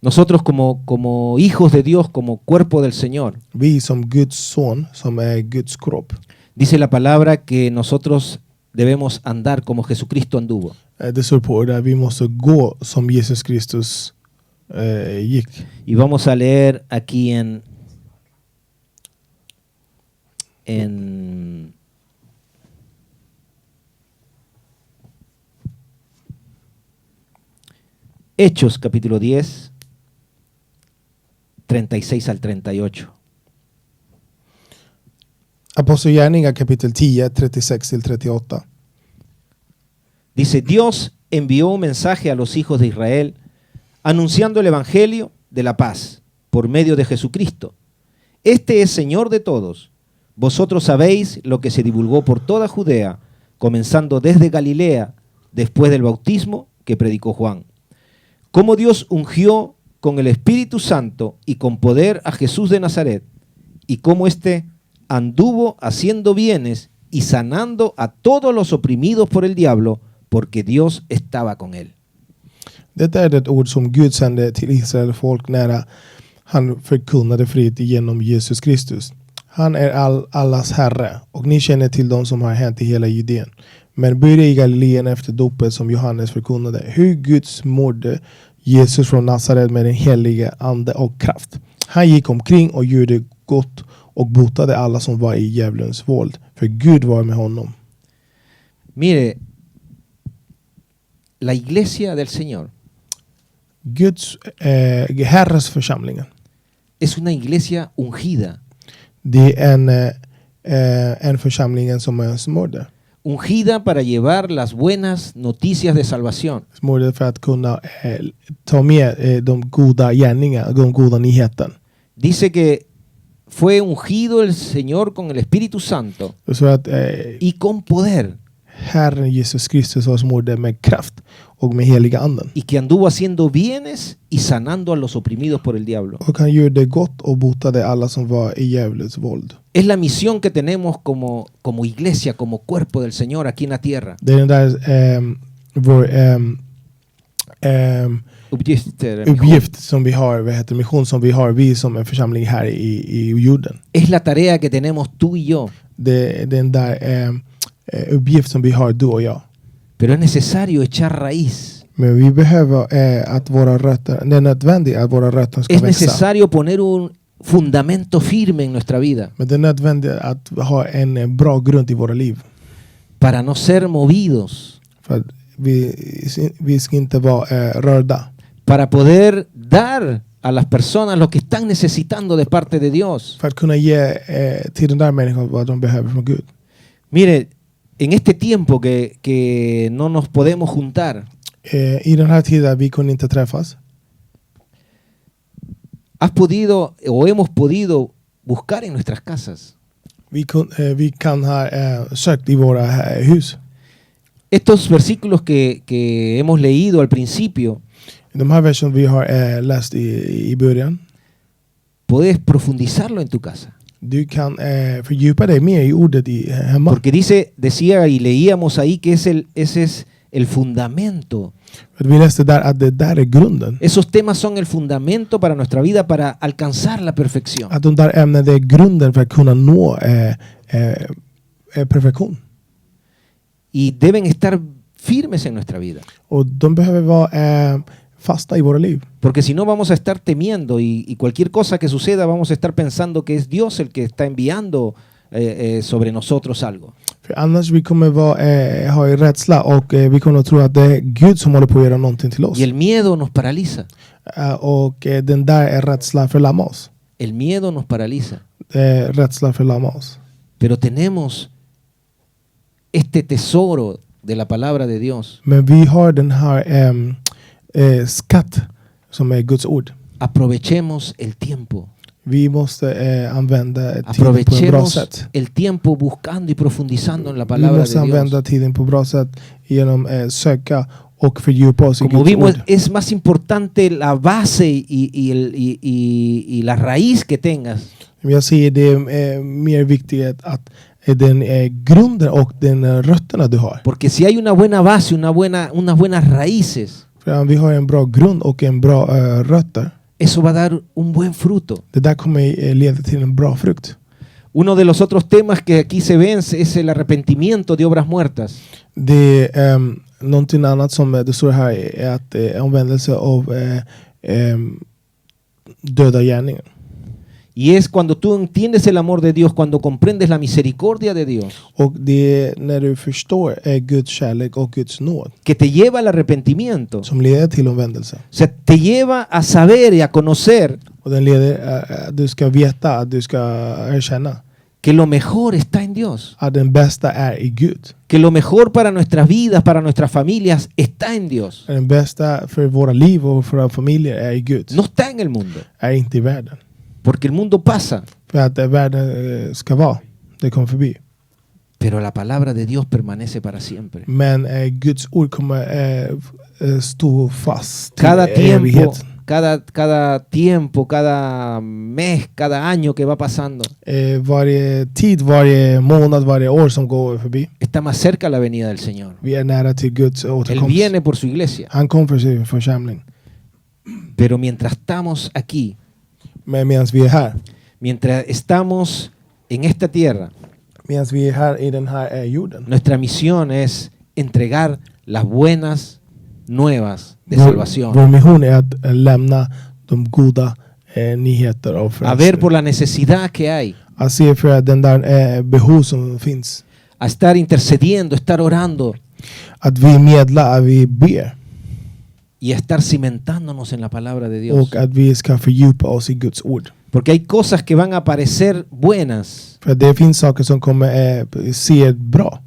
Nosotros como hijos de Dios, como cuerpo del Señor, Vi som Guds son, som är Guds kropp. dice la palabra que nosotros debemos andar como Jesucristo anduvo. Det står på där vi måste gå som Jesus Kristus gick. Y vamos a leer aquí en Hechos capítulo 10, 36 al 38. Apostlagärningarna kapitel 10, 36-38. Dice, Dios envió un mensaje a los hijos de Israel anunciando el evangelio de la paz por medio de Jesucristo. Este es Señor de todos. Vosotros sabéis lo que se divulgó por toda Judea, comenzando desde Galilea, después del bautismo que predicó Juan. Cómo Dios ungió con el Espíritu Santo y con poder a Jesús de Nazaret, y cómo éste anduvo haciendo bienes y sanando a todos los oprimidos por el diablo, porque Dios estaba con él. Detta är det ord som Gud sände till Israel folk nära han förkunnade frihet genom Jesus Kristus. Han är allas herre och ni känner till dem som har hänt i hela Judeen. Men börja i Galileen efter dopet som Johannes förkunnade. Hur Guds morde Jesus från Nazaret med den helige ande och kraft. Han gick omkring och gjorde gott och botade alla som var i djävulens våld. För Gud var med honom. Mire, la iglesia del Señor Guds Herres församlingen. es una iglesia ungida. Det är en församling som är smord. Ungida para llevar las buenas noticias de salvación. Smord för att kunna ta med de goda gärningarna, de goda nyheterna. Dice que fue ungido el Señor con el Espíritu Santo Så att y con poder, Herren Jesus Kristus var smord med kraft och med heliga anden. y que anduvo haciendo bienes y sanando a los oprimidos por el diablo. Och han gjorde gott och botade alla som var i djävulens våld. Es la misión que tenemos como iglesia, como cuerpo del Señor aquí en la tierra. Det är den där vår uppgift som vi har, mission som vi har, vi som en församling här i jorden. Es la tarea que tenemos tú y yo. Det är den där uppgift som vi har, du och jag. Pero es necesario echar raíz. Men vi behöver att våra rötter, det är nödvändigt att våra rötter ska Es växa. necesario poner fundamento firme en nuestra vida Men det är nödvändigt att ha en bra grund i våra liv. para no ser movidos, För att vi ska inte vara rörda. para poder dar a las personas lo que están necesitando de parte de Dios. För att kunna ge till den där människan vad de behöver från Gud. Mire, en este tiempo que no nos podemos juntar, I den här tiden vi kunde inte träffas. has podido o hemos podido buscar en nuestras casas. Vi kan ha sökt i våra hus. Estos versículos que hemos leído al principio, De här versen vi har läst i början. puedes profundizarlo en tu casa. Du kan fördjupa dig mer i ordet hemma. Porque decía y leíamos ahí que ese es el fundamento. För vi läste där att det där är grunden. Esos temas son el fundamento para nuestra vida para alcanzar la perfección. Att de där ämnena är grunden för att kunna nå perfektion. Y deben estar firmes en nuestra vida. Och de behöver vara fasta i våra liv. Porque si no vamos a estar temiendo y cualquier cosa que suceda vamos a estar pensando que es Dios el que está enviando sobre nosotros algo. För annars vi kommer ha rädsla och vi kommer att tro att det är Gud som håller på att göra någonting till oss. Y el miedo nos paraliza. Och den där är rädsla förlamma oss. El miedo nos paraliza. Rädsla förlamma oss. Pero tenemos este tesoro de la palabra de Dios. Men vi har den här skatt som är Guds ord. Aprovechemos el tiempo. Vi måste använda tiden på ett bra Aprovechemos sätt. el tiempo buscando y profundizando en la Vi palabra måste de Dios. använda tiden på bra sätt genom söka och fördjupa oss i Como Guds vimos, ord. es más importante la base y la raíz que tengas Men jag säger det är mer viktigt att den grunden och den rötterna du har. porque si hay una buena base, unas buenas raíces, För om vi har en bra grund och en bra rötter, eso va a dar un buen fruto. det där kommer leda till en bra frukt. Uno de los otros temas que aquí se ven es el arrepentimiento de obras muertas. Det någonting annat som det står här är att omvändelse av döda gärningar. Y es cuando tú entiendes el amor de Dios, cuando comprendes la misericordia de Dios, Och det är när du förstår Guds kärlek och Guds nåd que te lleva al arrepentimiento. som leder till omvändelse. O sea, te lleva a saber y a conocer Och den leder att du ska veta, att du ska erkänna que lo mejor está en Dios. att den bästa är i Gud. Que lo mejor para nuestras vidas, para nuestras familias, está en Dios. Den bästa för våra liv och för våra familjer är i Gud. No está en el mundo. Är inte i världen. Porque el mundo pasa, För att världen ska vara. Det kommer förbi. pero la palabra de Dios permanece para siempre. Men Guds ord kommer stå fast till Cada tiempo, evighet. cada tiempo, cada mes, cada año que va pasando, Varje tid, varje månad, varje år som går förbi. está más cerca la venida del Señor. Vi är nära till Guds Él återkomst. viene por su iglesia. Han kom för sin församling. Pero mientras estamos aquí, Men medan vi är här, mientras estamos en esta tierra, medan vi är här i den här jorden. nuestra misión es entregar las buenas nuevas de salvación. Vår mission är att lämna de goda nyheter av A ver por la necesidad que hay, Att se för den där behov som finns. a estar intercediendo, estar orando Att vi medlar, att vi ber. y a estar cimentándonos en la palabra de Dios. Och att vi ska fördjupa oss i Guds ord. Porque hay cosas que van a parecer buenas, För det finns saker som kommer se bra.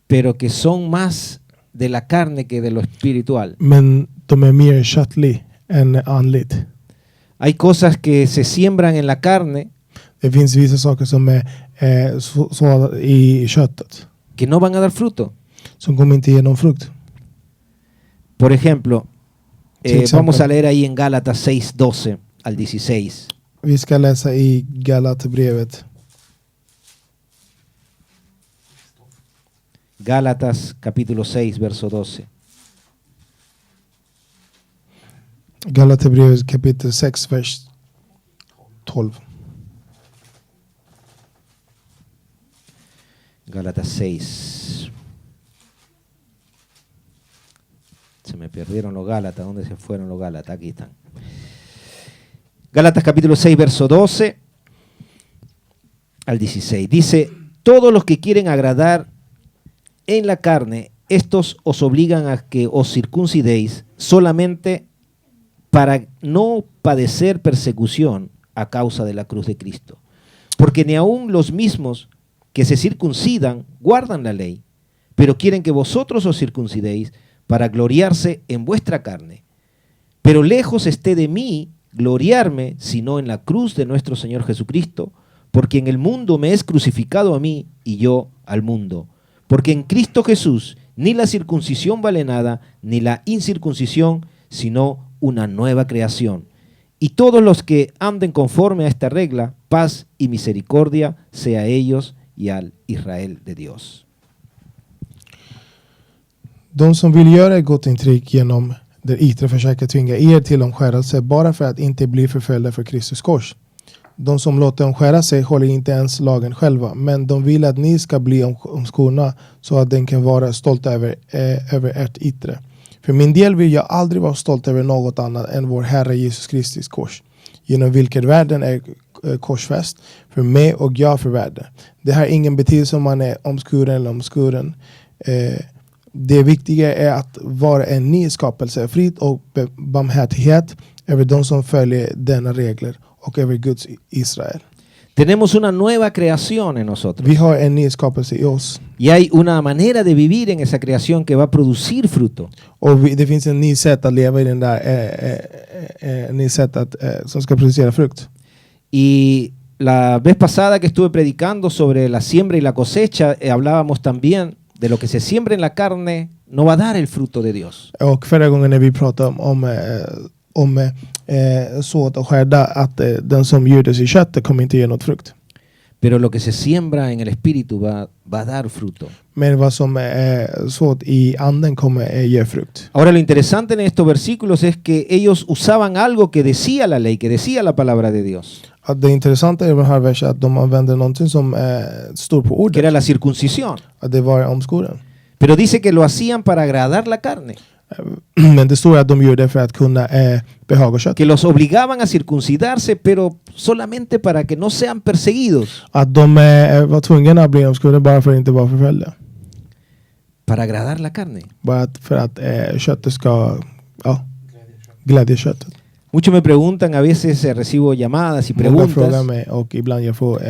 pero que son más de la carne que de lo espiritual. Men de är mer köttlig än andligt. Hay cosas que se siembran en la carne Det finns vissa saker som är så i köttet. que no van a dar fruto. Som kommer inte ge någon frukt. Por ejemplo, Sí, vamos a leer ahí en Gálatas 6:12 al 16. Vi ska läsa i Galaterbrevet. Gálatas capítulo 6, verso 12. Galaterbrevet kapitel 6, vers 12. Gálatas 6. Se me perdieron los Gálatas. ¿Dónde se fueron los Gálatas? Aquí están. Gálatas capítulo 6, verso 12 al 16. Dice, todos los que quieren agradar en la carne, estos os obligan a que os circuncidéis solamente para no padecer persecución a causa de la cruz de Cristo. Porque ni aun los mismos que se circuncidan guardan la ley, pero quieren que vosotros os circuncidéis para gloriarse en vuestra carne. Pero lejos esté de mí gloriarme, sino en la cruz de nuestro Señor Jesucristo, porque en el mundo me es crucificado a mí y yo al mundo. Porque en Cristo Jesús ni la circuncisión vale nada, ni la incircuncisión, sino una nueva creación. Y todos los que anden conforme a esta regla, paz y misericordia sea a ellos y al Israel de Dios. De som vill göra ett gott intryck genom det yttre försöker tvinga er till omskärelse bara för att inte bli förföljda för Kristus kors. De som låter omskära sig håller inte ens lagen själva, men de vill att ni ska bli omskurna så att den kan vara stolt över ert yttre. För min del vill jag aldrig vara stolt över något annat än vår Herre Jesus Kristus kors, genom vilket världen är korsfäst för mig och jag för världen. Det har ingen betydelse om man är omskuren eller omskuren. Det viktiga är att vara en ny skapelse, frid och barmhärtighet över de som följer denna regler och över Guds Israel. Tenemos una nueva creación en nosotros. Vi har en ny skapelse i oss. Y hay una manera de vivir en esa creación que va a producir fruto. Och det finns en ny sätt att leva i den där, en ny sätt att, som ska producera frukt. Y la vez pasada que estuve predicando sobre la siembra y la cosecha, hablábamos también de lo que se siembra en la carne no va a dar el fruto de Dios. Och förra gången när vi pratade om såt och skörda, att den som gjordes i köttet kommer inte ge något frukt. Pero lo que se siembra en el espíritu va a dar fruto. Men vad som är såt i anden kommer ge frukt. Ahora lo interesante en estos versículos es que ellos usaban algo que decía la ley, que decía la palabra de Dios. Att det intressanta i den här versen att de använder någonting som står på Que ordet. era la circuncisión. Att det var omskuren. Pero dice que lo hacían para agradar la carne. Men det står att de gjorde det för att kunna behaga kött. Que los obligaban a circuncidarse, pero solamente para que no sean perseguidos. Att de var tvungna att bli omskurna bara för att inte vara förföljda. Para agradar la carne. Bara för att köttet ska glädja köttet. Muchos me preguntan, a veces recibo llamadas y Många frågar preguntas mig och ibland jag får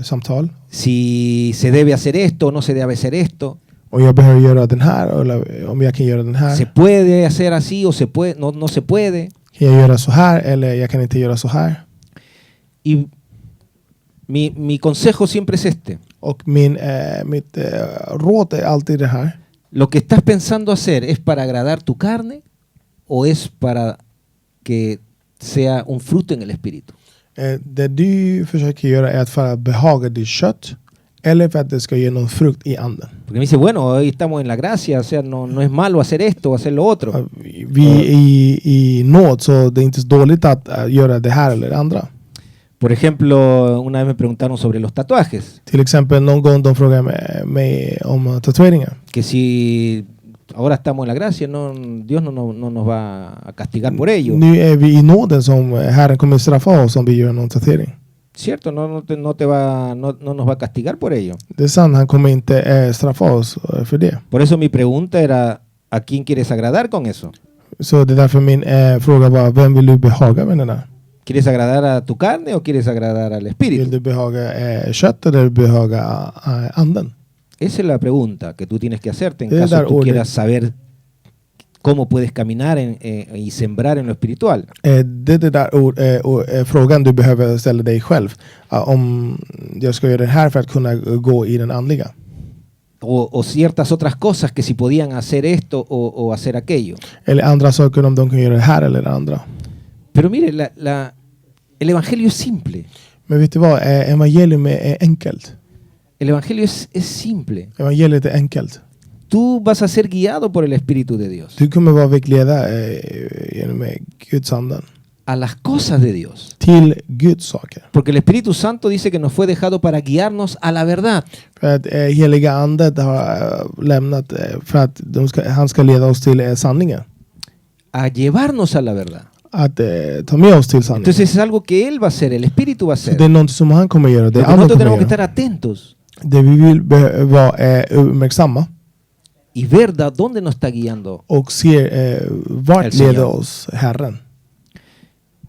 samtal. si se debe hacer esto o no se debe hacer esto. Och jag behöver göra den här, eller om jag kan göra den här. ¿Se puede hacer así o se puede, no se puede? Kan jag göra så här eller jag kan inte göra så här? Y mi consejo siempre es este. Och mitt råd är alltid det här. ¿Lo que estás pensando hacer es para agradar tu carne o es para que sea un fruto en el espíritu? Det du försöker göra är att för att behaga ditt kött eller för att det ska ge någon frukt i anden. Porque me dice, bueno, hoy estamos en la gracia, o sea, no es malo hacer esto o hacer lo otro. Vi i nåd, så det är inte så dåligt att göra det här eller det andra. Por ejemplo, una vez me preguntaron sobre los tatuajes. Till exempel någon gång de frågar mig om tatueringar. Que si ahora estamos en la gracia, Dios no nos va a castigar por ello. Nu är vi i nåden som Herren kommer straffa oss om vi gör någon tatuering. Cierto, no nos va a castigar por ello. Det är sant, han kommer inte straffa oss för det. Por eso mi pregunta era, ¿a quién quieres agradar con eso? Så det är därför min fråga var, vem vill du behaga med den där? ¿Quieres agradar a tu carne o quieres agradar al Vill espíritu? du behaga kött eller vill du behaga anden? Esa es la pregunta que tú tienes que hacerte en Det är caso där tú ordet- quieras saber cómo puedes caminar y sembrar en lo espiritual. Det är det där frågan du behöver ställa dig själv. Om jag ska göra det här för att kunna gå i den andliga. O ciertas otras cosas que si podían hacer esto o hacer aquello. Eller andra saker om de kan göra det här eller det andra. Pero mire, el evangelio es simple. Men vet du vad? Evangelium är enkelt. El evangelio es simple. Evangeliet är enkelt. Tú vas a ser guiado por el Espíritu de Dios Du kommer vara vägledda genom Guds anden. a las cosas de Dios. Till Guds saker. Porque el Espíritu Santo dice que nos fue dejado para guiarnos a la verdad. För att heliga andet har lämnat för att han ska leda oss till sanningen. A llevarnos a la verdad. att ta med oss till sanningen. Entonces es algo que Él va a hacer, el Espíritu va a Så hacer. det är något som han kommer göra. Det Lo que andra nosotros kommer tenemos que göra. estar atentos Det vi vill vara uppmärksamma y ver dónde nos está guiando. och se vart El Señor. leder oss Herren.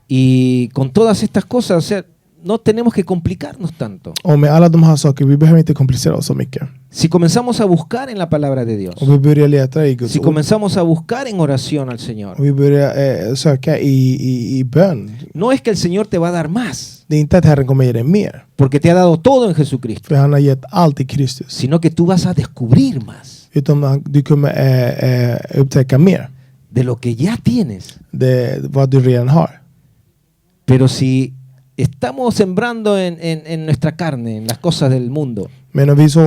Y con todas estas cosas, o sea, no tenemos que complicarnos tanto. Och med alla de här sakerna, vi behöver inte komplicera oss så mycket. Si comenzamos a buscar en la palabra de Dios, Och vi börjar leta i Guds si ord. comenzamos a buscar en oración al Señor, Och vi börjar söka i bön. no es que el Señor te va a dar más, Det är inte att Herren kommer ge dig mer. porque te ha dado todo en Jesucristo, För han har gett allt i Kristus. sino que tú vas a descubrir más Utan du kommer upptäcka mer. de lo que ya tienes. Det vad du redan har. Pero si estamos sembrando en nuestra carne, en las cosas del mundo, Men om vi så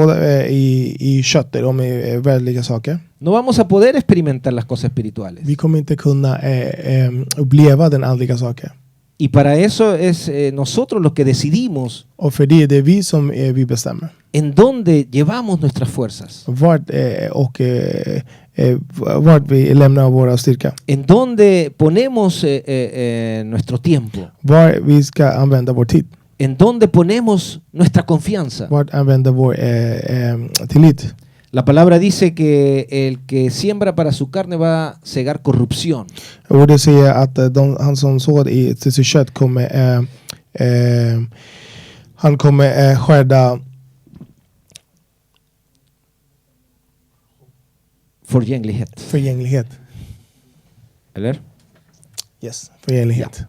i köttet, de är världliga saker. no vamos a poder experimentar las cosas espirituales. Vi kommer inte kunna uppleva den andliga saken. Y para eso es nosotros los que decidimos Och för det är vi som vi bestämmer. en dónde llevamos nuestras fuerzas, Vart vart vi lämnar våra styrka. en dónde ponemos nuestro tiempo, Var vi ska använda vår tid. en dónde ponemos nuestra confianza. Vart använda vår tillit. La palabra dice que el que siembra para su carne va a cegar corrupción. Och det säger att han som sår till sitt kött kommer han kommer skörda Förgänglighet. förgänglighet. ¿Eller? Yes, förgänglighet.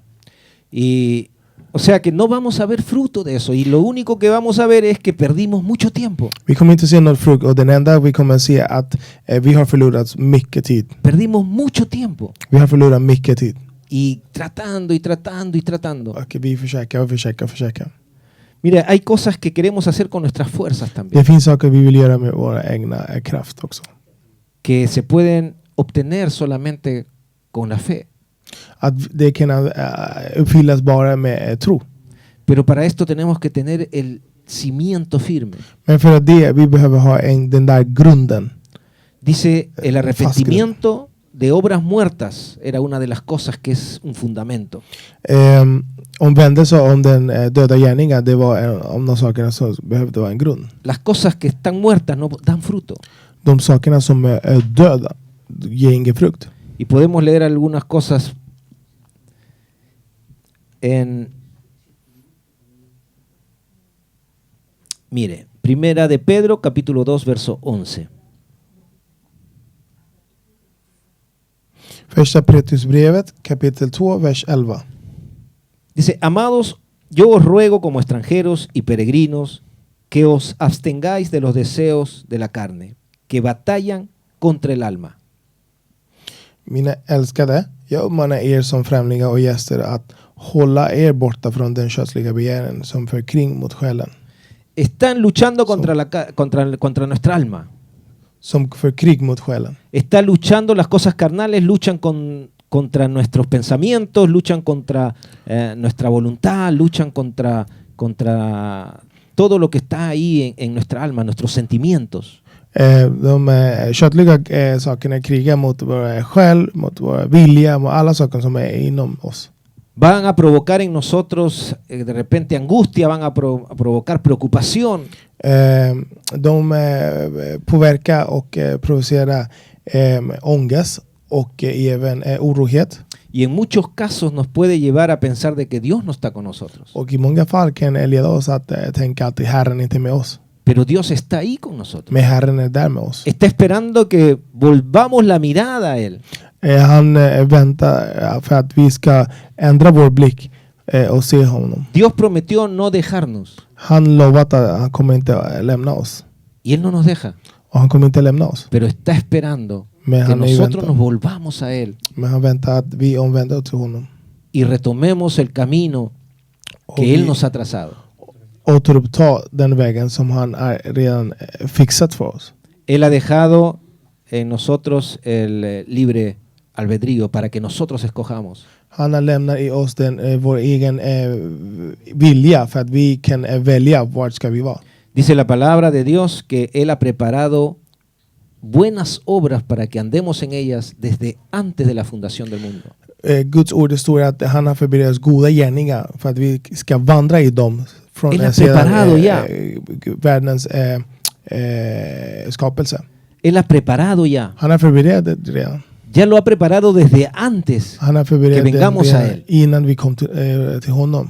Y o sea que no vamos a ver fruto de eso. Y lo único que vamos a ver es que perdimos mucho tiempo. Vi kommer inte se något frukt och den enda vi kommer se att vi har förlorat mycket tid. Perdimos mucho tiempo. Vi har förlorat mycket tid. Y tratando y tratando y tratando. Och vi försöker. Mira, hay cosas que queremos hacer con nuestras fuerzas también, Det finns saker vi vill göra med våra egna kraft också. que se pueden obtener solamente con la fe. Att det kan uppfyllas bara med tro. Pero para esto tenemos que tener el cimiento firme. Men för att det vi behöver ha den där grunden. Dice, el arrepentimiento de obras muertas era una de las cosas que es un fundamento. Omvändelse om den döda gärningen, det var om de sakerna som behövde vara en grund. Las cosas que están muertas no dan fruto. De sakerna som är döda ger ingen frukt. Y podemos leer algunas cosas en... Mire, Primera de Pedro, capítulo 2, verso 11. Första Petrusbrevet, kapitel 2, vers 11. Dice, amados, yo os ruego como extranjeros y peregrinos que os abstengáis de los deseos de la carne, que batallan contra el alma. Mina älskade, jag uppmanar er som främlingar och gäster att hålla er borta från den kötsliga begären som för kring mot själen. Están luchando contra nuestra alma. Som för krig mot själen. Está luchando, las cosas carnales luchan contra nuestros pensamientos, luchan contra nuestra voluntad, luchan contra todo lo que está ahí en nuestra alma, nuestros sentimientos. De köttliga sakerna krigar mot vår själ, mot vår vilja, mot alla saker som är inom oss. Van a provocar en nosotros de repente angustia, van a provocar preocupación. De påverkar och provocerar ångest och även orohet. Y en muchos casos nos puede llevar a pensar de que Dios no está con nosotros. Och i många fall kan leda oss att tänka att Herren inte är med oss. Pero Dios está ahí con nosotros. Men Herren är där med oss. Está esperando que volvamos la mirada a Él. Han väntar för att vi ska ändra vår blick och se honom. Dios prometió no dejarnos. Han lovat att han kommer inte lämna oss. Y Él no nos deja. Och han kommer inte lämna oss. Pero está esperando Men que han är nosotros nos väntar. volvamos a Él Men han väntar att vi omvänder oss till honom. y retomemos el camino Och que Él vi nos ha trazado. återuppta den vägen som han redan fixat för oss. Él ha dejado en nosotros el libre albedrío para que nosotros escojamos. Han har lämnat i oss vår egen vilja för att vi kan välja vart ska vi vara. Dice la palabra de Dios que Él ha preparado buenas obras para que andemos en ellas desde antes de la fundación del mundo. Guds ord, det står att han har förberett oss goda gärningar för att vi ska vandra i dem från Él ha preparado ya. världens skapelse. Él ha preparado ya. Han har förberett det redan. Ya lo ha preparado desde antes Han har que förberett vengamos a det él. innan vi kom till honom.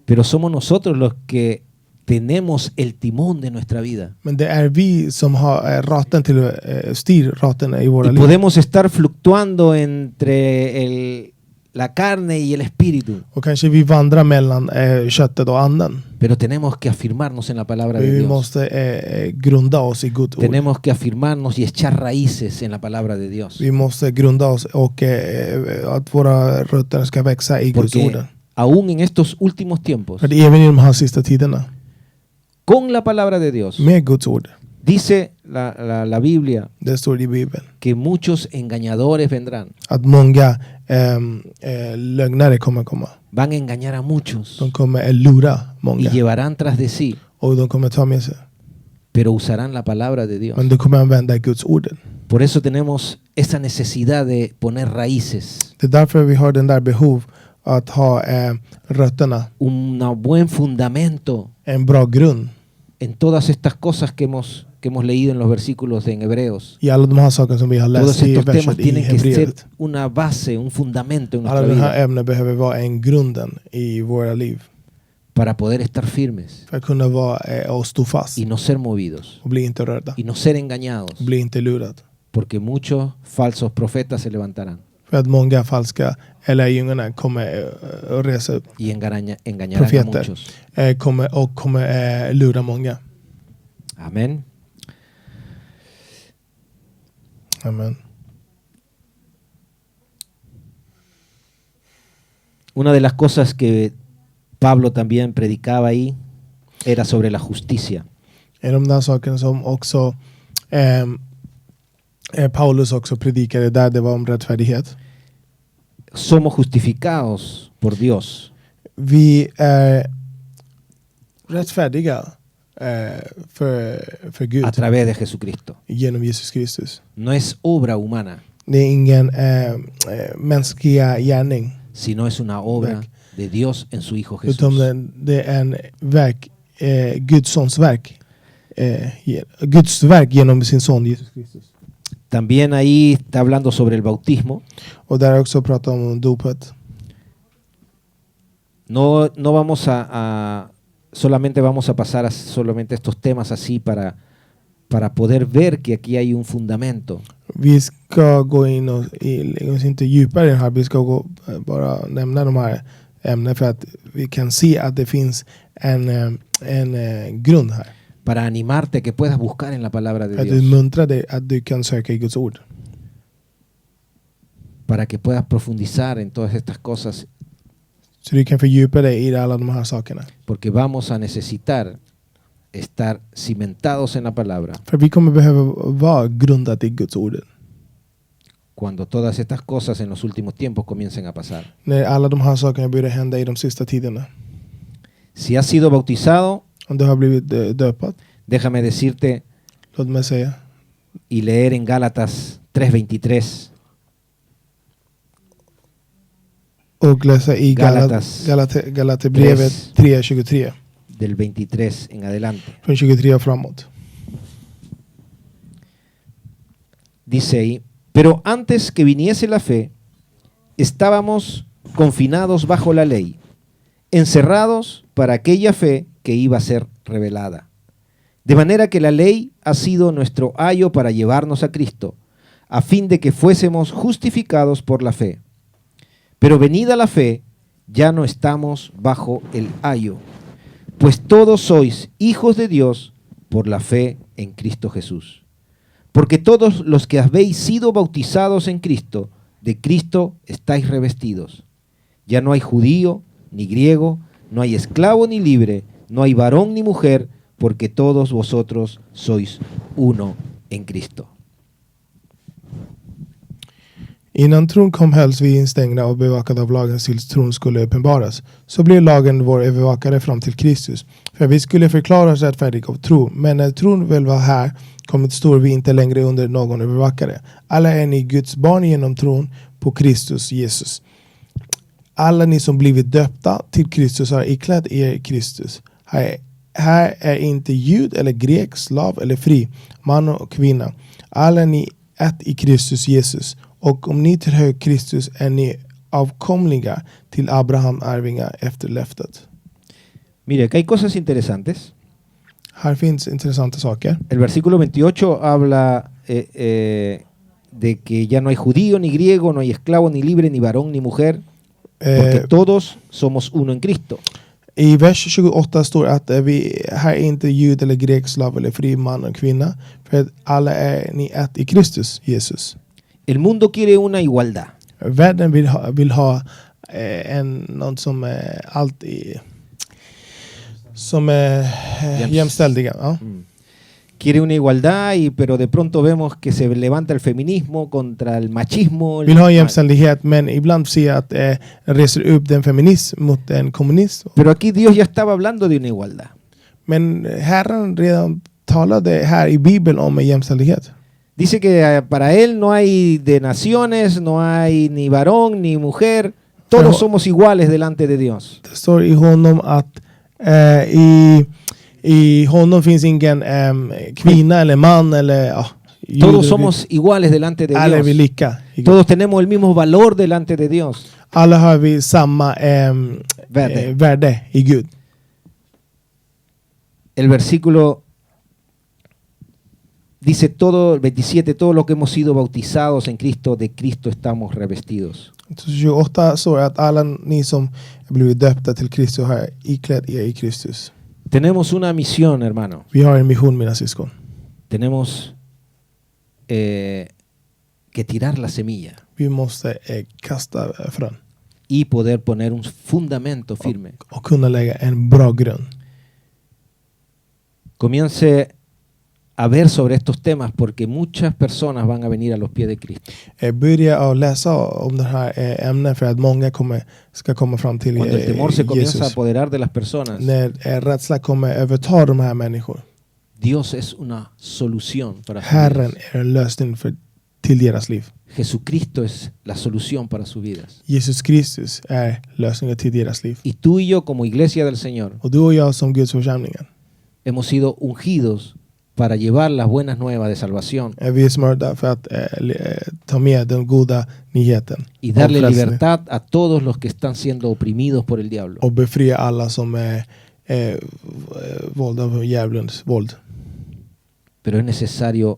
Pero somos nosotros los que tenemos el timón de nuestra vida. Men det är vi som har ratten till styr ratten i våra Y liv. podemos estar fluctuando entre la carne y el espíritu. Och kanske vi vandrar mellan köttet och anden. Pero tenemos que afirmarnos en la palabra de Vi Dios. måste grunda oss i Guds ord. Tenemos que afirmarnos y echar raíces en la palabra de Dios. Vi måste grunda oss och att våra rötter ska växa i Guds ord. Porque aún en estos últimos tiempos, För även i de här sista tiderna, con la palabra de Dios, med Guds ord, dice la Biblia det står i Bibeln, que muchos engañadores vendrán. att många lögnare kommer komma. Van a engañar a muchos De kommer lura y många. llevarán tras de sí, Och de kommer ta med sig. pero usarán la palabra de Dios. Men de kommer använda Guds ord. Por eso tenemos esa necesidad de poner raíces, Det är därför vi har den där behov att ha rötterna, un buen fundamento en bra grund en todas estas cosas que hemos leído en los versículos en Hebreos. i alla de här sakerna som vi har Todos läst i estos temas verset i tienen que ser Hebreerbrevet. una base, un fundamento en Alla nuestra de här vida ämnena behöver vara en grunden i våra liv para poder estar firmes för att kunna vara och stå fast y no ser movidos och bli inte rörda y no ser engañados, och bli inte lurad. porque muchos falsos profetas se levantarán För att många falska eller jüngarna kommer att resa upp, y engañarán a profeter muchos. kommer lura många. Amén. Amen. Una de las cosas que Pablo también predicaba ahí era sobre la justicia. En de där sakerna som också Paulus också predikade där, det var om rättfärdighet. Somos justificados por Dios Vi är rättfärdiga för Gud a través de Jesucristo. genom Jesus Kristus. No es obra humana, Det är ingen mänskliga gärning, sino es una obra de Dios en su Hijo utan Jesús. det är en verk, Guds sons verk, Guds verk genom sin son Jesus Kristus. También ahí está hablando sobre el bautismo. Och där också pratar om dopet. No vamos solamente vamos a pasar a solamente estos temas así para poder ver que aquí hay un fundamento. Vi ska gå in och lägga oss inte djupare i det här. Vi ska bara nämna de här ämnena för att vi kan se att det finns en grund här. Para animarte que puedas buscar en la palabra de Att Dios. utmuntra dig att du kan söka i Guds ord. Para que puedas profundizar en todas estas cosas. Så du kan fördjupa dig i alla de här sakerna. Porque vamos a necesitar estar cimentados en la palabra För vi kommer behöva vara grundat i Guds ord. cuando todas estas cosas en los últimos tiempos comiencen a pasar. När alla de här sakerna börjar hända i de sista tiderna. Si has sido bautizado, Om du har blivit döpad, déjame decirte låt mig säga. y leer en Gálatas 3:23. Och läsa i Gálatas Galaterbrevet 3:23. Del 23 en adelante. Från 23 framåt. Dice ahí, pero antes que viniese la fe, estábamos confinados bajo la ley, encerrados para aquella fe que iba a ser revelada. De manera que la ley ha sido nuestro ayo para llevarnos a Cristo, a fin de que fuésemos justificados por la fe. Pero venida la fe, ya no estamos bajo el ayo, pues todos sois hijos de Dios por la fe en Cristo Jesús. Porque todos los que habéis sido bautizados en Cristo, de Cristo estáis revestidos. Ya no hay judío ni griego, no hay esclavo ni libre, no hay varón ni mujer, porque todos vosotros sois uno en Cristo. Innan tron kom hölls vi instängda och bevakade av lagen tills tron skulle uppenbaras. Så blev lagen vår övervakare fram till Kristus. För vi skulle förklara oss rättfärdiga av tro. Men när tron väl var här kommit står vi inte längre under någon övervakare. Alla är ni Guds barn genom tron på Kristus Jesus. Alla ni som blivit döpta till Kristus har iklätt er Kristus. Här är inte jud eller grek, slav eller fri, man och kvinna. Alla ni ett i Kristus Jesus. Och om ni tillhör Kristus är ni avkomliga till Abraham arvingar efter löftet. Mire, acá hay cosas interesantes. Här finns intressanta saker. El versículo 28 habla de que ya no hay judío ni griego, no hay esclavo ni libre, ni varón ni mujer, porque todos somos uno en Cristo. I vers 28 står att vi här är inte jud eller grek, slav eller fri, man och kvinna. För att alla är ni ett i Kristus Jesus. El mundo quiere una igualdad. Världen vill ha någon som är alltid som är jämstäldiga. Ja. Quiere una igualdad, pero de pronto vemos que se levanta el feminismo contra el machismo. Vill ha jämställdhet, men ibland ser jag att reser upp den feminism mot en kommunism. Pero aquí Dios ya estaba hablando de una igualdad. Men Herren redan talade här i Bibeln om jämställdhet. Dice que para él no hay de naciones, no hay ni varón ni mujer, todos somos iguales delante de Dios. Det står i honom att i honom finns ingen kvinna eller man eller todos somos iguales delante de alla är vi Dios. lika. Todos tenemos el mismo valor delante de Dios. Alla har vi samma värde i Gud. El versículo dice todo, el 27, todos los que hemos sido bautizados en Cristo, de Cristo estamos revestidos. 28 står att alla ni som blivit döpta till Kristus har iklätt er i Kristus. Tenemos una misión, hermano. Vi har en mission, mina syskon. Tenemos que tirar la semilla Vi måste kasta frön y poder poner un fundamento firme. och kunna lägga en bra grund. Comience a ver sobre estos temas porque muchas personas van a venir a los pies de Cristo. Börja att läsa om det här ämnet för att många ska komma fram till Cuando el temor se comienza a Jesus. apoderar de las personas, När rädsla kommer överta de här människorna. Dios es una solución para sus Herren vidas. är en lösning till deras liv. Jesucristo es la solución para sus vidas. Jesus Kristus är lösningen till deras liv. Y tú y yo como iglesia del Señor Och du och jag som Guds församlingen hemos sido ungidos para llevar las buenas nuevas de salvación är vi smörda för att ta med den goda nyheten y darle om frälsning libertad a todos los que están siendo oprimidos por el diablo. och befria alla som är våld av djävulens våld. Pero es necesario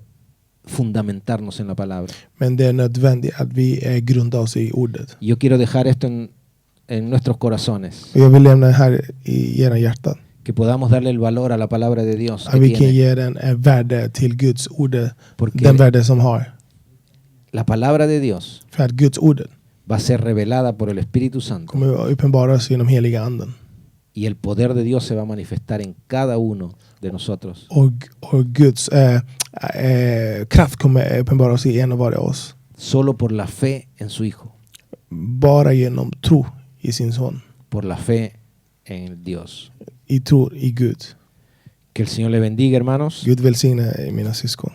fundamentarnos en la palabra. Men det är nödvändigt att vi grundar oss i ordet. Y yo quiero dejar esto en nuestros corazones, Och jag vill lämna det här i era hjärtan. que podamos darle el valor a la palabra de Dios Att que vi kan tiene, ge den värde till Guds ord, porque den värde som har. la palabra de Dios För att Guds ord va a ser revelada por el Espíritu Santo kommer att uppenbaras genom heliga anden. y el poder de Dios se va a manifestar en cada uno de nosotros. Och Guds kraft kommer uppenbaras i en och var av oss. Solo por la fe en su Hijo, Bara genom tro i sin son. por la fe en Dios. I tro i Gud. Que el Señor le bendiga, hermanos, Gud välsigne mina syskon.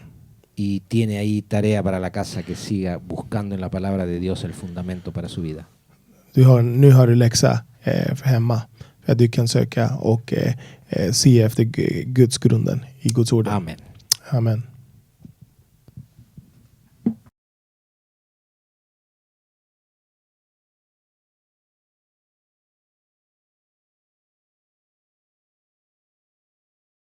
y tiene ahí tarea para la casa, que siga buscando en la palabra de Dios el fundamento para su vida. Nu har du läxa för hemma. För att du kan söka och se efter Guds grunden i Guds ord. Amén. Amen.